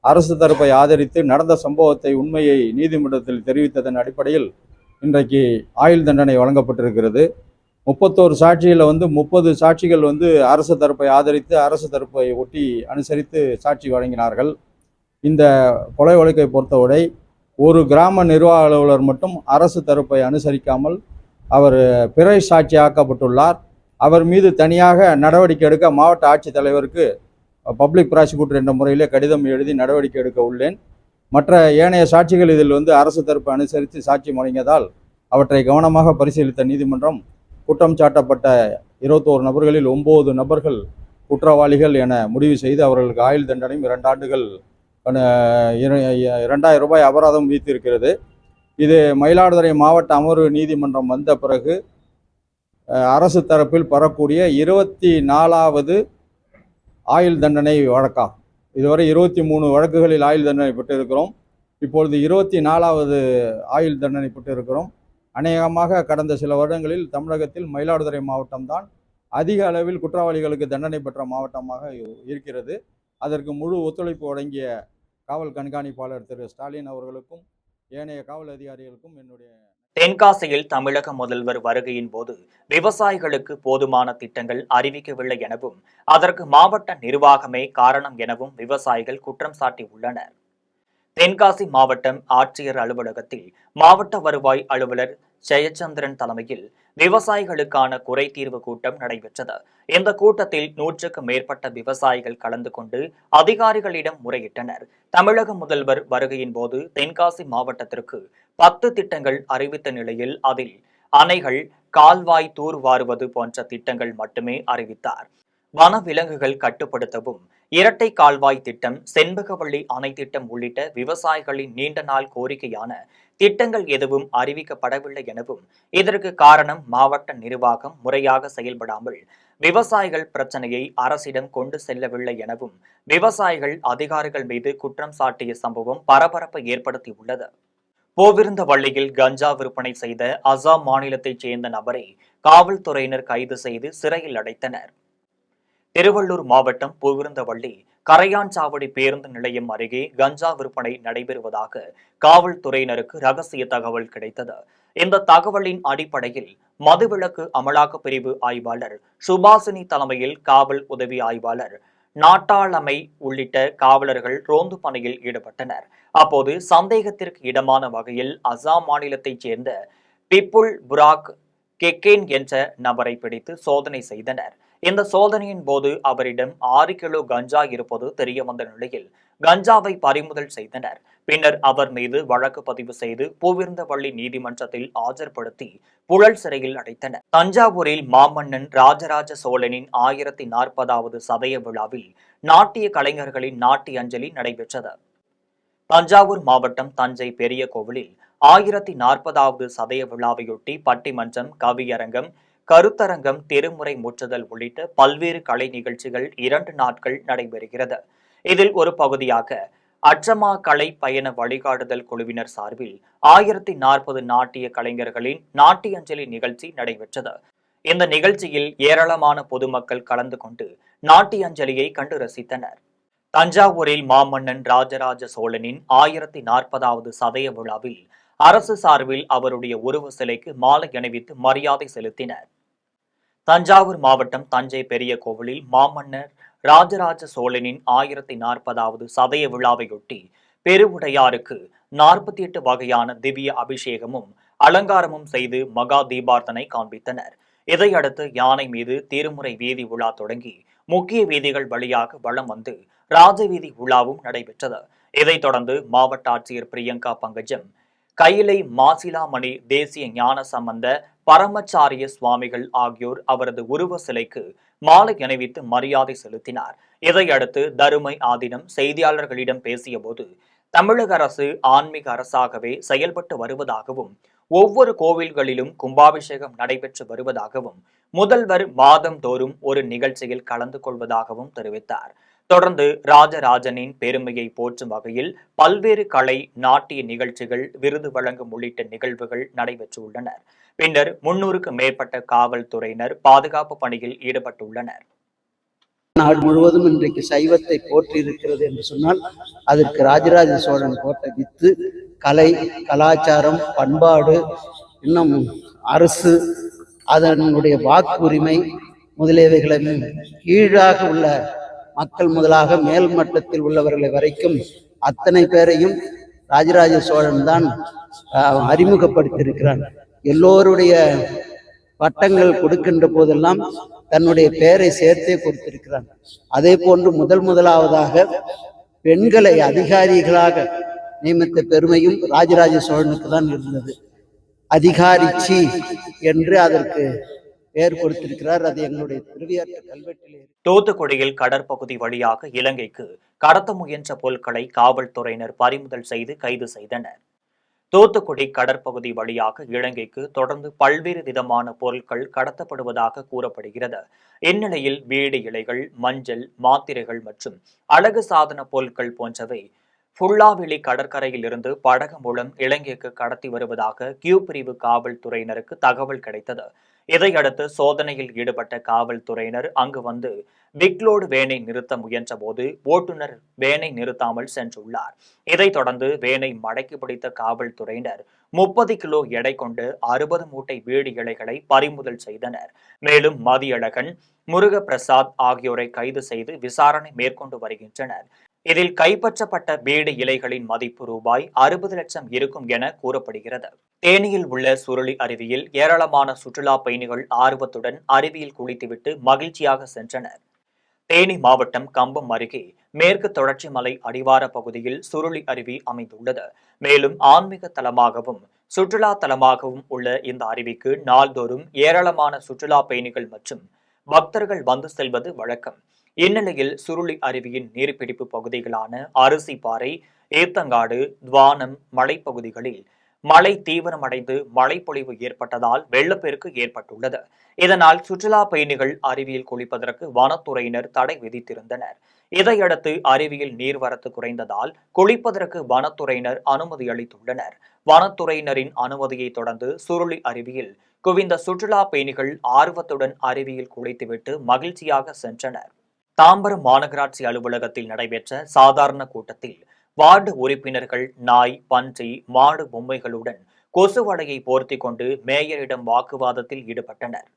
அரசு தரப்பை ஆதரித்து நடந்த சம்பவத்தை உண்மையை நீதிமன்றத்தில் தெரிவித்ததன் அடிப்படையில் இன்றைக்கு ஆயுள் தண்டனை வழங்கப்பட்டிருக்கிறது. 31 சாட்சியில் 30 சாட்சிகள் அரசு தரப்பை ஆதரித்து அரசு தரப்பை ஒட்டி அனுசரித்து சாட்சி வழங்கினார்கள். இந்த கொலை வழக்கை பொறுத்தவரை ஒரு கிராம நிர்வாக அலுவலர் மட்டும் அரசு தரப்பை அனுசரிக்காமல் அவர் பிறை சாட்சி ஆக்கப்பட்டுள்ளார். அவர் மீது தனியாக நடவடிக்கை எடுக்க மாவட்ட ஆட்சித்தலைவருக்கு பப்ளிக் ப்ராசிக்யூட்டர் என்ற முறையிலே கடிதம் எழுதி நடவடிக்கை எடுக்க உள்ளேன். மற்ற ஏனைய சாட்சிகள் இதில் அரசு தரப்பு அனுசரித்து சாட்சி வழங்கியதால் அவற்றை கவனமாக பரிசீலித்த நீதிமன்றம் குற்றம் சாட்டப்பட்ட 21 நபர்களில் 9 நபர்கள் குற்றவாளிகள் என முடிவு செய்து அவர்களுக்கு ஆயுள் தண்டனையும் 2 ஆண்டுகள் 2000 ரூபாய் அபராதம் விதித்திருக்கிறது. இது மயிலாடுதுறை மாவட்ட அமர்வு நீதிமன்றம் வந்த பிறகு அரசு தரப்பில் பெறக்கூடிய 24வது ஆயுள் தண்டனை வழக்காகும். இதுவரை 23 வழக்குகளில் ஆயுள் தண்டனை பெற்றிருக்கிறோம். இப்பொழுது 24வது ஆயுள் தண்டனை பெற்றிருக்கிறோம். அநேகமாக கடந்த சில வருடங்களில் தமிழகத்தில் மயிலாடுதுறை மாவட்டம்தான் அதிக அளவில் குற்றவாளிகளுக்கு தண்டனை பெற்ற மாவட்டமாக இருக்கிறது. அதற்கு முழு ஒத்துழைப்பு வழங்கிய காவல் கண்காணிப்பாளர் திரு ஸ்டாலின் அவர்களுக்கும் ஏனைய காவல் அதிகாரிகளுக்கும் என்னுடைய. தென்காசியில் தமிழக முதல்வர் வருகையின் போது விவசாயிகளுக்கு போதுமான திட்டங்கள் அறிவிக்கவில்லை எனவும் அதற்கு மாவட்ட நிர்வாகமே காரணம் எனவும் விவசாயிகள் குற்றம் சாட்டியுள்ளனர். தென்காசி மாவட்டம் ஆட்சியர் அலுவலகத்தில் மாவட்ட வருவாய் அலுவலர் ஜெயச்சந்திரன் தலைமையில் விவசாயிகளுக்கான குறை தீர்வு கூட்டம் நடைபெற்றது. இந்த கூட்டத்தில் 100க்கும் மேற்பட்ட விவசாயிகள் கலந்து கொண்டு அதிகாரிகளிடம் முறையிட்டனர். தமிழக முதல்வர் வருகையின் போது தென்காசி மாவட்டத்திற்கு 10 திட்டங்கள் அறிவித்த நிலையில் அதில் அணைகள், கால்வாய் தூர்வாருவது போன்ற திட்டங்கள் மட்டுமே அறிவித்தார். வனவிலங்குகள் கட்டுப்படுத்தவும், இரட்டை கால்வாய் திட்டம், செண்பகவள்ளி அணை திட்டம் உள்ளிட்ட விவசாயிகளின் நீண்ட நாள் கோரிக்கையான திட்டங்கள் எதுவும் அறிவிக்கப்படவில்லை எனவும் இதற்கு காரணம் மாவட்ட நிர்வாகம் முறையாக செயல்படாமல் விவசாயிகள் பிரச்சனையை அரசிடம் கொண்டு செல்லவில்லை எனவும் விவசாயிகள் அதிகாரிகள் மீது குற்றம் சாட்டிய சம்பவம் பரபரப்பை ஏற்படுத்தியுள்ளது. போவிருந்தவள்ளியில் கஞ்சா விற்பனை செய்த அசாம் மாநிலத்தைச் சேர்ந்த நபரை காவல்துறையினர் கைது செய்து சிறையில் அடைத்தனர். திருவள்ளூர் மாவட்டம் பூவிருந்தவள்ளி கரையான்சாவடி பேருந்து நிலையம் அருகே கஞ்சா விற்பனை நடைபெறுவதாக காவல்துறையினருக்கு ரகசிய தகவல் கிடைத்தது. இந்த தகவலின் அடிப்படையில் மதுவிலக்கு அமலாக்க பிரிவு ஆய்வாளர் சுபாசினி தலைமையில் காவல் உதவி ஆய்வாளர் நாட்டாளமை உள்ளிட்ட காவலர்கள் ரோந்து பணியில் ஈடுபட்டனர். அப்போது சந்தேகத்திற்கு இடமான வகையில் அசாம் மாநிலத்தைச் சேர்ந்த பிப்புல் புராக் கெக்கேன் என்ற நபரை பிடித்து சோதனை செய்தனர். இந்த சோதனையின் போது அவரிடம் 6 கிலோ கஞ்சா இருப்பது தெரியவந்த நிலையில் கஞ்சாவை பறிமுதல் செய்தனர். பின்னர் அவர் மீது வழக்கு பதிவு செய்து பூவிருந்தவள்ளி நீதிமன்றத்தில் ஆஜர்படுத்தி புழல் சிறையில் அடைத்தனர். தஞ்சாவூரில் மாமன்னன் ராஜராஜ சோழனின் 1040வது சதய விழாவில் நாட்டிய கலைஞர்களின் நாட்டிய அஞ்சலி நடைபெற்றது. தஞ்சாவூர் மாவட்டம் தஞ்சை பெரிய கோவிலில் 1040வது சதய விழாவையொட்டி பட்டிமன்றம், கவியரங்கம், கருத்தரங்கம், திருமுறை முற்றுதல் உள்ளிட்ட பல்வேறு கலை நிகழ்ச்சிகள் 2 நாட்கள் நடைபெறுகிறது. இதில் ஒரு பகுதியாக அச்சமா கலை பயண வழிகாட்டுதல் குழுவினர் சார்பில் 1040 நாட்டிய கலைஞர்களின் நாட்டியஞ்சலி நிகழ்ச்சி நடைபெற்றது. இந்த நிகழ்ச்சியில் ஏராளமான பொதுமக்கள் கலந்து கொண்டு நாட்டியஞ்சலியை கண்டு ரசித்தனர். தஞ்சாவூரில் மாமன்னன் ராஜராஜ சோழனின் 1040வது சதய விழாவில் அரசு சார்பில் அவருடைய உருவ சிலைக்கு மாலை அணிவித்து மரியாதை செலுத்தினர். தஞ்சாவூர் மாவட்டம் தஞ்சை பெரிய கோவிலில் மாமன்னர் ராஜராஜ சோழனின் 1040வது சதய விழாவையொட்டி பெருவுடையாருக்கு 48 வகையான திவ்ய அபிஷேகமும் அலங்காரமும் செய்து மகா தீபார்த்தனை காண்பித்தனர். இதையடுத்து யானை மீது திருமுறை வீதி உலா தொடங்கி முக்கிய வீதிகள் வழியாக வலம் வந்து ராஜவீதி உலாவும் நடைபெற்றது. இதைத் தொடர்ந்து மாவட்ட ஆட்சியர் பிரியங்கா பங்கஜம் கையிலை மாசிலாமணி தேசிய ஞான சம்பந்த பரமச்சாரிய சுவாமிகள் ஆகியோர் அவரது உருவ சிலைக்கு மாலை அணிவித்து மரியாதை செலுத்தினார். இதையடுத்து தருமை ஆதீனம் செய்தியாளர்களிடம் பேசியபோது தமிழக அரசு ஆன்மீக அரசாகவே செயல்பட்டு வருவதாகவும் ஒவ்வொரு கோவில்களிலும் கும்பாபிஷேகம் நடைபெற்று வருவதாகவும் முதல்வர் மாதந்தோறும் ஒரு நிகழ்ச்சியில் கலந்து கொள்வதாகவும் தெரிவித்தார். தொடர்ந்து ராஜராஜனின் பெருமையை போற்றும் வகையில் பல்வேறு கலை நாட்டிய நிகழ்ச்சிகள், விருது வழங்கும் உள்ளிட்ட நிகழ்வுகள் நடைபெற்றுள்ளன. பின்னர் 300க்கும் மேற்பட்ட காவல்துறையினர் பாதுகாப்பு பணியில் ஈடுபட்டுள்ளனர். நாடு முழுவதும் இன்றைக்கு சைவத்தை போற்றி இருக்கிறது என்று சொன்னால் அதற்கு ராஜராஜ சோழன் போட்ட வித்து கலை, கலாச்சாரம், பண்பாடு, இன்னும் அரசு அதனுடைய வாக்குரிமை முதலியவைகளை கீழாக உள்ள மக்கள் முதலாக மேல் மட்டத்தில் உள்ளவர்களை வரைக்கும் அத்தனை பேரையும் ராஜராஜ சோழன் தான் அறிமுகப்படுத்தியிருக்கிறான். எல்லோருடைய பட்டங்கள் கொடுக்கின்ற போதெல்லாம் தன்னுடைய பெயரை சேர்த்தே கொடுத்திருக்கிறான். அதே போன்று முதலாவதாக பெண்களை அதிகாரிகளாக நியமித்த பெருமையும் ராஜராஜ சோழனுக்கு தான் இருந்தது. அதிகாரிச்சி என்று அதற்கு பெயர் கொடுத்திருக்கிறார். அது எங்களுடைய திருவியாற்று கல்வெட்டிலே. தூத்துக்குடியில் கடற்பகுதி வழியாக இலங்கைக்கு கடத்த முயன்ற பொருட்களை காவல்துறையினர் பறிமுதல் செய்து கைது செய்தனர். தூத்துக்குடி கடற்பகுதி வழியாக இலங்கைக்கு தொடர்ந்து பல்வேறு விதமான பொருட்கள் கடத்தப்படுவதாக கூறப்படுகிறது. இந்நிலையில் வீடு இலைகள், மஞ்சள், மாத்திரைகள் மற்றும் அழகு சாதன பொருட்கள் போன்றவை புல்லாவெளி கடற்கரையில் இருந்து படகு மூலம் இலங்கைக்கு கடத்தி வருவதாக கியூ பிரிவு காவல்துறையினருக்கு தகவல் கிடைத்தது. இதையடுத்து சோதனையில் ஈடுபட்ட காவல்துறையினர் அங்கு வந்து பிக்லோடு வேனை நிறுத்த முயன்ற போது ஓட்டுநர் வேனை நிறுத்தாமல் சென்றுள்ளார். இதைத் தொடர்ந்து வேனை மடக்கி பிடித்த காவல்துறையினர் 30 கிலோ எடை கொண்டு 60 மூட்டை வீடு இலைகளை பறிமுதல் செய்தனர். மேலும் மதியழகன், முருகப்பிரசாத் ஆகியோரை கைது செய்து விசாரணை மேற்கொண்டு வருகின்றனர். இதில் கைப்பற்றப்பட்ட வீடு இலைகளின் மதிப்பு ரூபாய் 60 லட்சம் இருக்கும் என கூறப்படுகிறது. தேனியில் உள்ள சுருளி அருவியில் ஏராளமான சுற்றுலா பயணிகள் ஆர்வத்துடன் அருவியில் குளித்துவிட்டு மகிழ்ச்சியாக சென்றனர். தேனி மாவட்டம் கம்பம் அருகே மேற்கு தொடர்ச்சி மலை அடிவார பகுதியில் சுருளி அருவி அமைந்துள்ளது. மேலும் ஆன்மீக தலமாகவும் சுற்றுலா தலமாகவும் உள்ள இந்த அருவிக்கு நாள்தோறும் ஏராளமான சுற்றுலா பயணிகள் மற்றும் பக்தர்கள் வந்து செல்வது வழக்கம். இந்நிலையில் சுருளி அருவியின் நீர்பிடிப்பு பகுதிகளான அரிசிப்பாறை, ஏத்தங்காடு, துவானம் மலைப்பகுதிகளில் மழை தீவிரமடைந்து மழைப்பொழிவு ஏற்பட்டதால் வெள்ளப்பெருக்கு ஏற்பட்டுள்ளது. இதனால் சுற்றுலா பயணிகள் அருவியில் குளிப்பதற்கு வனத்துறையினர் தடை விதித்திருந்தனர். இதையடுத்து அருவியில் நீர்வரத்து குறைந்ததால் குளிப்பதற்கு வனத்துறையினர் அனுமதி அளித்துள்ளனர். வனத்துறையினரின் அனுமதியை தொடர்ந்து சுருளி அருவியில் குவிந்த சுற்றுலா பயணிகள் ஆர்வத்துடன் அருவியில் குளித்துவிட்டு மகிழ்ச்சியாக சென்றனர். தாம்பரம் மாநகராட்சி அலுவலகத்தில் நடைபெற்ற சாதாரண கூட்டத்தில் வார்டு உறுப்பினர்கள் நாய், பன்றி, மாடு பொம்மைகளுடன் கொசு வலையை போர்த்தி கொண்டு மேயரிடம் வாக்குவாதத்தில் ஈடுபட்டனர்.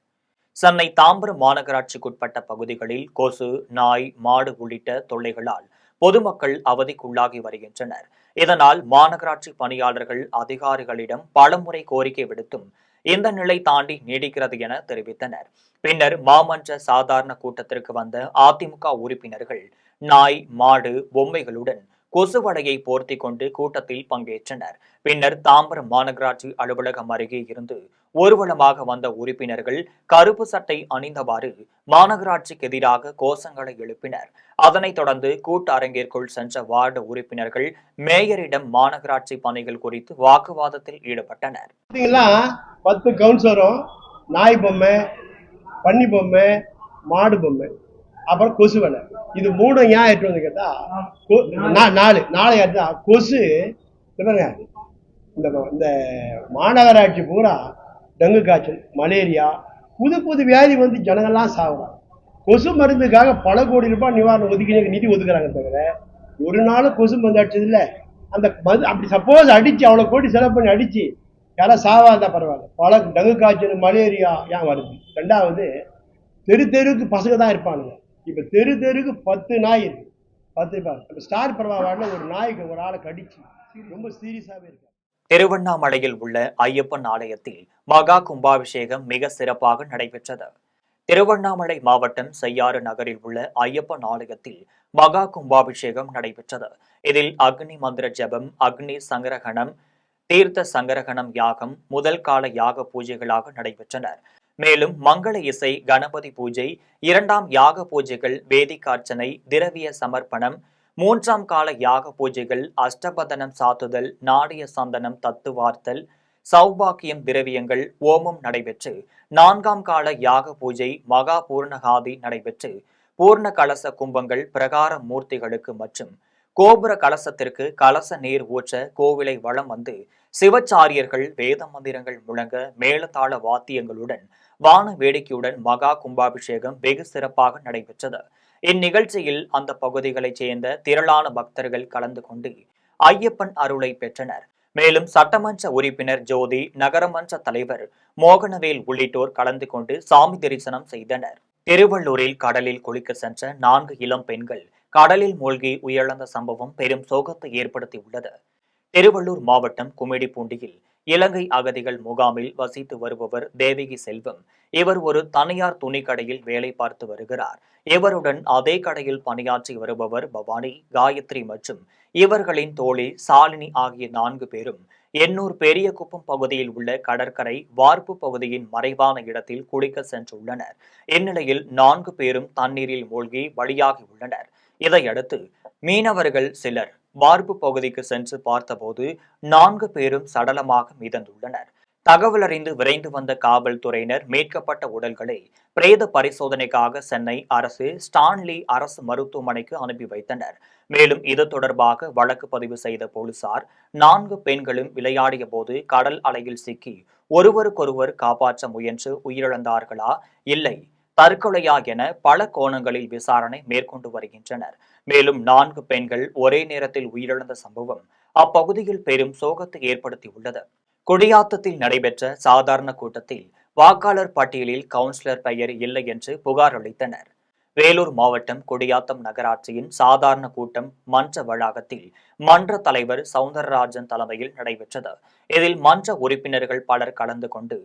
சென்னை தாம்பரம் மாநகராட்சிக்குட்பட்ட பகுதிகளில் கொசு, நாய், மாடு உள்ளிட்ட தொல்லைகளால் பொதுமக்கள் அவதிக்குள்ளாகி வருகின்றனர். இதனால் மாநகராட்சி பணியாளர்கள் அதிகாரிகளிடம் பலமுறை கோரிக்கை விடுத்தும் இந்த நிலை தாண்டி நீடிக்கிறது என தெரிவித்தனர். பின்னர் மாமன்ற சாதாரண கூட்டத்திற்கு வந்த அதிமுக உறுப்பினர்கள் நாய், மாடு, பொம்மைகளுடன் கொசு வலையை போர்த்தி கொண்டு கூட்டத்தில் பங்கேற்றனர். பின்னர் தாம்பரம் மாநகராட்சி அலுவலகம் அருகே இருந்து ஊர்வலமாக வந்த உறுப்பினர்கள் கருப்பு சட்டை அணிந்தவாறு மாநகராட்சிக்கு எதிராக கோஷங்களை எழுப்பினர். அதனைத் தொடர்ந்து கூட்ட அரங்கிற்குள் சென்ற வார்டு உறுப்பினர்கள் மேயரிடம் மாநகராட்சி பணிகள் குறித்து வாக்குவாதத்தில் ஈடுபட்டனர். 10 கவுன்சிலரும் நாய் பொம்மை, பன்னி பொம்மை, மாடு பொம்மை, அப்புறம் கொசு வலை, இது 3 ஏன் ஏற்று வந்து கேட்டா 4 ஏற்றா கொசு. இந்த மாநகராட்சி பூரா டெங்கு காய்ச்சல், மலேரியா, புது வியாதி வந்து ஜனங்கள்லாம் சாகுறாங்க. கொசு மருந்துக்காக பல கோடி ரூபாய் நிவாரணம் ஒதுக்கி நிதி ஒதுக்குறாங்க தவிர ஒரு நாள் கொசு மருந்து அடிச்சது இல்லை. அந்த அப்படி சப்போஸ் அடிச்சு அவ்வளோ கோடி செலவு பண்ணி அடிச்சு யாரும் சாவாதான் பரவாயில்ல. பல டெங்கு காய்ச்சல், மலேரியா ஏன் வருது? 2வது தெருவுக்கு பசங்க தான் இருப்பானுங்க. இப்ப தெருவுக்கு 10 நாய் இருக்கு. 10 பேர். இப்ப ஸ்டார் பிரபா வார்டுல ஒரு நாய்க்கு ஒரு ஆளை கடிச்சு ரொம்ப சீரியஸாவே இருக்கு. திருவண்ணாமலையில் உள்ள ஐயப்பன் ஆலயத்தில் மகா கும்பாபிஷேகம் மிக சிறப்பாக நடைபெற்றது. திருவண்ணாமலை மாவட்டம் செய்யாறு நகரில் உள்ள ஐயப்பன் ஆலயத்தில் மகா கும்பாபிஷேகம் நடைபெற்றது. இதில் அக்னி மந்திர ஜபம், அக்னி சங்கரகணம், தீர்த்த சங்கரகணம் யாகம் முதல் கால யாக பூஜைகளாக நடைபெற்றன. மேலும் மங்கள இசை, கணபதி பூஜை, இரண்டாம் யாக பூஜைகள், வேதிகார்ச்சனை, திரவிய சமர்ப்பணம், மூன்றாம் கால யாக பூஜைகள், அஷ்டபதனம் சாத்துதல், நாடிய சந்தனம் தத்துவார்த்தல், சௌபாக்கியம் திரவியங்கள், ஓமம் நடைபெற்று நான்காம் கால யாக பூஜை மகா பூர்ணகாதி நடைபெற்று பூர்ண கலச கும்பங்கள், பிரகார மூர்த்திகளுக்கு மற்றும் கோபுர கலசத்திற்கு கலச நீர் ஊற்ற கோவிலை வலம் வந்து சிவச்சாரியர்கள் வேத மந்திரங்கள் முழங்க மேளதாள வாத்தியங்களுடன் வான வேடிக்கையுடன் மகா கும்பாபிஷேகம் வெகு சிறப்பாக நடைபெற்றது. இந்நிகழ்ச்சியில் அந்த பகுதிகளைச் சேர்ந்த திரளான பக்தர்கள் கலந்து கொண்டு ஐயப்பன் அருளை பெற்றனர். மேலும் சட்டமன்ற உறுப்பினர் ஜோதி, நகரமன்ற தலைவர் மோகனவேல் உள்ளிட்டோர் கலந்து கொண்டு சாமி தரிசனம் செய்தனர். திருவள்ளூரில் கடலில் குளிக்க சென்ற 4 இளம் பெண்கள் கடலில் மூழ்கி உயிரிழந்த சம்பவம் பெரும் சோகத்தை ஏற்படுத்தியுள்ளது. திருவள்ளூர் மாவட்டம் கும்மிடிப்பூண்டியில் இலங்கை அகதிகள் முகாமில் வசித்து வருபவர் தேவகி செல்வம். இவர் ஒரு தனியார் துணிக்கடையில் வேலை பார்த்து வருகிறார். இவருடன் அதே கடையில் பணியாற்றி வருபவர் பவானி, காயத்ரி மற்றும் இவர்களின் தோழி சாலினி ஆகிய 4 பேரும் எண்ணூர் பெரிய குப்பம் பகுதியில் உள்ள கடற்கரை வார்ப்பு பகுதியின் மறைவான இடத்தில் குளிக்க சென்றுள்ளனர். இந்நிலையில் 4 பேரும் தண்ணீரில் மூழ்கி பலியாகியுள்ளனர். இதையடுத்து மீனவர்கள் சிலர் வார்ப்பு பகுதிக்கு சென்று பார்த்தபோது 4 பேரும் சடலமாக மிதந்துள்ளனர். தகவல் அறிந்து விரைந்து வந்த காவல்துறையினர் மீட்கப்பட்ட உடல்களை பிரேத பரிசோதனைக்காக சென்னை அரசு ஸ்டான்லி அரசு மருத்துவமனைக்கு அனுப்பி வைத்தனர். மேலும் இது தொடர்பாக வழக்கு பதிவு செய்த போலீசார் 4 பெண்களும் விளையாடிய போது கடல் அலையில் சிக்கி ஒருவருக்கொருவர் காப்பாற்ற முயன்று உயிரிழந்தார்களா, இல்லை தற்கொலையா என பல கோணங்களில் விசாரணை மேற்கொண்டு வருகின்றனர். மேலும் 4 பெண்கள் ஒரே நேரத்தில் உயிரிழந்த சம்பவம் அப்பகுதியில் பெரும் சோகத்தை ஏற்படுத்தியுள்ளது. குடியாத்தத்தில் நடைபெற்ற சாதாரண கூட்டத்தில் வாக்காளர் பட்டியலில் கவுன்சிலர் பெயர் இல்லை என்று புகார் அளித்தனர். வேலூர் மாவட்டம் குடியாத்தம் நகராட்சியின் சாதாரண கூட்டம் மன்ற வளாகத்தில் மன்ற தலைவர் சவுந்தரராஜன் தலைமையில் நடைபெற்றது. இதில் மன்ற உறுப்பினர்கள் பலர் கலந்து கொண்டு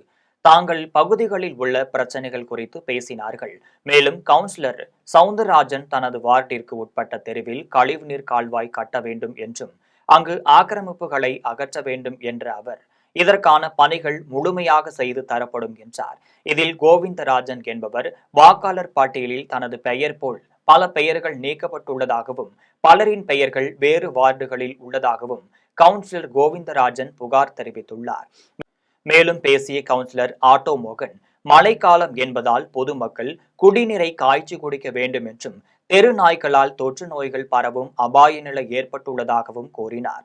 தாங்கள் பகுதிகளில் உள்ள பிரச்சனைகள் குறித்து பேசினார்கள். மேலும் கவுன்சிலர் சவுந்தரராஜன் தனது வார்டிற்கு உட்பட்ட தெருவில் கழிவுநீர் கால்வாய் கட்ட வேண்டும் என்றும் அங்கு ஆக்கிரமிப்புகளை அகற்ற வேண்டும் என்ற அவர் இதற்கான பணிகள் முழுமையாக செய்து தரப்படும் என்றார். இதில் கோவிந்தராஜன் என்பவர் வாக்காளர் பட்டியலில் தனது பெயர் போல் பல பெயர்கள் நீக்கப்பட்டுள்ளதாகவும் பலரின் பெயர்கள் வேறு வார்டுகளில் உள்ளதாகவும் கவுன்சிலர் கோவிந்தராஜன் புகார் தெரிவித்துள்ளார். மேலும் பேசிய கவுன்சிலர் ஆட்டோ மோகன், மழைக்காலம் என்பதால் பொதுமக்கள் குடிநீரை காய்ச்சி குடிக்க வேண்டும் என்றும் தெரு நாய்களால் தொற்று நோய்கள் பரவும் அபாய நிலை ஏற்பட்டுள்ளதாகவும் கூறினார்.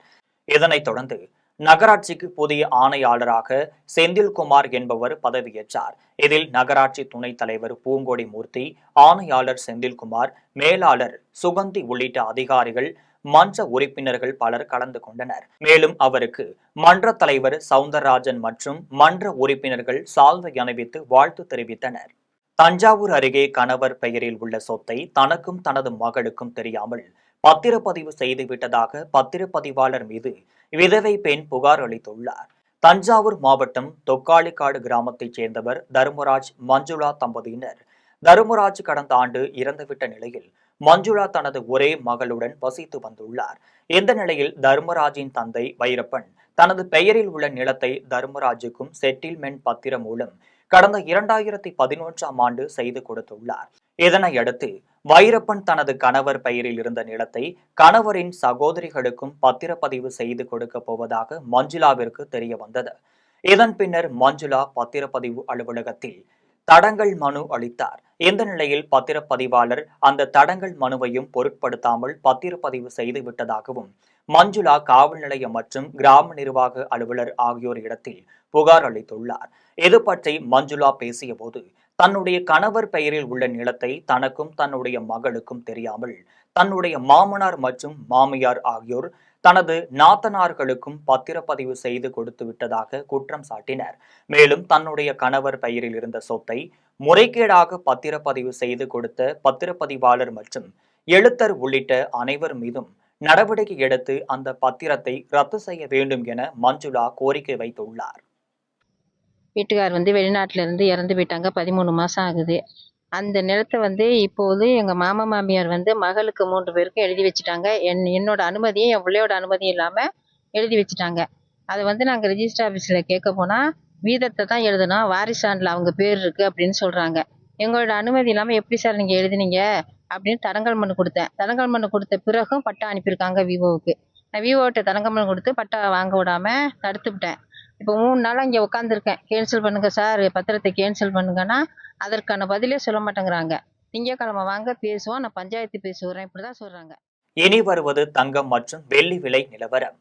இதனைத் தொடர்ந்து நகராட்சிக்கு புதிய ஆணையாளராக செந்தில்குமார் என்பவர் பதவியேற்றார். இதில் நகராட்சி துணைத் தலைவர் பூங்கொடி மூர்த்தி, ஆணையாளர் செந்தில்குமார், மேலாளர் சுகந்தி உள்ளிட்ட அதிகாரிகள், மன்ற உறுப்பினர்கள் பலர் கலந்து கொண்டனர். மேலும் அவருக்கு மன்ற தலைவர் சவுந்தரராஜன் மற்றும் மன்ற உறுப்பினர்கள் சால்வை அணிவித்து வாழ்த்து தெரிவித்தனர். தஞ்சாவூர் அருகே கணவர் பெயரில் உள்ள சொத்தை தனக்கும் தனது மகளுக்கும் தெரியாமல் பத்திரப்பதிவு செய்துவிட்டதாக பத்திரப்பதிவாளர் மீது விதவை பெண் புகார் அளித்துள்ளார். தஞ்சாவூர் மாவட்டம் தொக்காளிக்காடு கிராமத்தைச் சேர்ந்தவர் தர்மராஜ், மஞ்சுளா தம்பதியினர். தர்மராஜ் கடந்த ஆண்டு இறந்துவிட்ட நிலையில் மஞ்சுளா தனது ஒரே மகளுடன் வசித்து வந்துள்ளார். இந்த நிலையில் தர்மராஜின் தந்தை வைரப்பன் தனது பெயரில் உள்ள நிலத்தை தர்மராஜுக்கும் செட்டில்மெண்ட் பத்திரம் மூலம் கடந்த 2011ஆம் ஆண்டு செய்து கொடுத்துள்ளார். இதனையடுத்து வைரப்பன் தனது கணவர் பெயரில் இருந்த நிலத்தை கணவரின் சகோதரிகளுக்கும் பத்திரப்பதிவு செய்து கொடுக்க போவதாக மஞ்சுளாவிற்கு தெரிய வந்தது. இதன் பின்னர் மஞ்சுளா பத்திரப்பதிவு அலுவலகத்தில் தடங்கல் மனு அளித்தார். இந்த நிலையில் பத்திரப்பதிவாளர் அந்த தடங்கல் மனுவையும் பொருட்படுத்தாமல் பத்திரப்பதிவு செய்து விட்டதாகவும் மஞ்சுளா காவல் நிலையம் மற்றும் கிராம நிர்வாக அலுவலர் ஆகியோர் இடத்தில் புகார் அளித்துள்ளார். இது பற்றி மஞ்சுளா பேசிய போது, தன்னுடைய கணவர் பெயரில் உள்ள நிலத்தை தனக்கும் தன்னுடைய மகளுக்கும் தெரியாமல் தன்னுடைய மாமனார் மற்றும் மாமியார் ஆகியோர் தனது நாத்தனார்களுக்கும் பத்திரப்பதிவு செய்து கொடுத்து விட்டதாக குற்றம் சாட்டினர். மேலும் தன்னுடைய கணவர் பெயரில் இருந்த சொத்தை முறைகேடாக பத்திரப்பதிவு செய்து கொடுத்த பத்திரப்பதிவாளர் மற்றும் எழுத்தர் உள்ளிட்ட அனைவர் மீதும் நடவடிக்கை எடுத்து அந்த பத்திரத்தை ரத்து செய்ய வேண்டும் என மஞ்சுளா கோரிக்கை வைத்துள்ளார். வீட்டுக்கார் வெளிநாட்டில இருந்து இறந்து போயிட்டாங்க. 13 மாசம் ஆகுது. அந்த நிலத்தை இப்போது எங்க மாமா மாமியார் மகளுக்கு 3 பேருக்கும் எழுதி வச்சுட்டாங்க. என்னோட அனுமதியும் என் பிள்ளையோட அனுமதியும் இல்லாம எழுதி வச்சுட்டாங்க. அதை நாங்க ரெஜிஸ்டர் ஆபீஸ்ல கேட்க போனா வீதத்தை தான் எழுதணும், வாரிசான்ல அவங்க பேர் இருக்கு அப்படின்னு சொல்றாங்க. எங்களோட அனுமதி இல்லாம எப்படி சார் நீங்க எழுதினீங்க அப்படின்னு தடங்கல் மனு கொடுத்தேன். தடங்கல் மனு கொடுத்த பிறகும் பட்டா அனுப்பியிருக்காங்க விவோவுக்கு. நான் விவோட்ட தடங்கல் மனு கொடுத்து பட்டா வாங்க விடாம தடுத்து விட்டேன். இப்போ 3 நாளா இங்க உட்காந்துருக்கேன். கேன்சல் பண்ணுங்க சார், பத்திரத்தை கேன்சல் பண்ணுங்கன்னா அதற்கான பதிலே சொல்ல மாட்டேங்கிறாங்க. திங்கட்கிழமை வாங்க பேசுவோம், நான் பஞ்சாயத்து பேசுகிறேன், இப்படிதான் சொல்றாங்க. இனி வருவது தங்கம் மற்றும் வெள்ளி விலை நிலவரம்.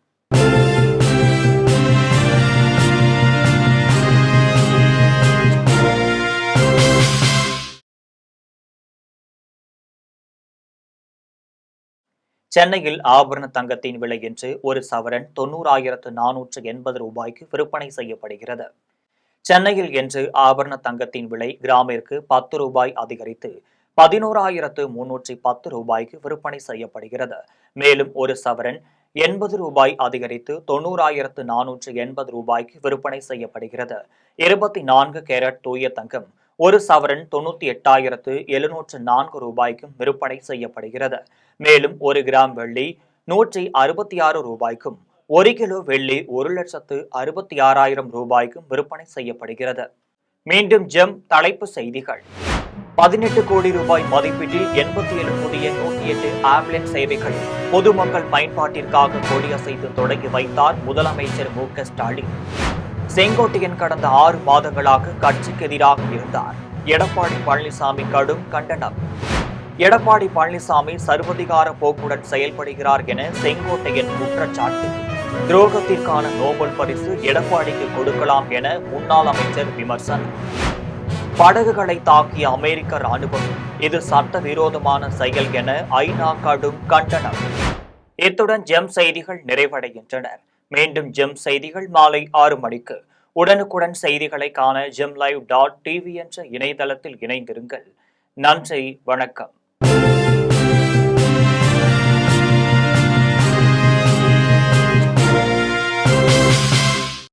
சென்னையில் ஆபரண தங்கத்தின் விலை இன்று ஒரு சவரன் 90,480 ரூபாய்க்கு விற்பனை செய்யப்படுகிறது. சென்னையில் இன்று ஆபரண தங்கத்தின் விலை கிராமிற்கு 10 ரூபாய் அதிகரித்து 11,310 ரூபாய்க்கு விற்பனை செய்யப்படுகிறது. மேலும் ஒரு சவரன் 80 ரூபாய் அதிகரித்து 90,480 ரூபாய்க்கு விற்பனை செய்யப்படுகிறது. 24 கேரட் தூய தங்கம் ஒரு சவரன் 98,704 ரூபாய்க்கும் விற்பனை செய்யப்படுகிறது. மேலும் 1 கிராம் வெள்ளி 166 ரூபாய்க்கும் 1 கிலோ வெள்ளி 1,66,000 ரூபாய்க்கும் விற்பனை செய்யப்படுகிறது. மீண்டும் ஜெம் தலைப்பு செய்திகள். 18 கோடி ரூபாய் மதிப்பீட்டில் 87 புதிய 108 ஆம்புலன்ஸ் சேவைகள் பொதுமக்கள் பயன்பாட்டிற்காக கொடியசைத்து தொடங்கி வைத்தார் முதலமைச்சர் மு.க. ஸ்டாலின். செங்கோட்டையன் கடந்த 6 மாதங்களாக கட்சிக்கு எதிராக இருந்தார். எடப்பாடி பழனிசாமி கடும் கண்டனம். எடப்பாடி பழனிசாமி சர்வதிகார போக்குடன் செயல்படுகிறார் என செங்கோட்டையன் குற்றச்சாட்டு. துரோகத்திற்கான நோபல் பரிசு எடப்பாடிக்கு கொடுக்கலாம் என முன்னாள் அமைச்சர் விமர்சனம். படகுகளை தாக்கிய அமெரிக்க ராணுவம் இது சட்டவிரோதமான செயல் என ஐநா கடும் கண்டனம். இத்துடன் ஜெம் செய்திகள் நிறைவடைகின்றன. மீண்டும் ஜெம் செய்திகள் மாலை 6 மணிக்கு. உடனுக்குடன் செய்திகளை காண gemlive.tv என்ற இணையதளத்தில் இணைந்திருங்கள். நன்றி, வணக்கம்.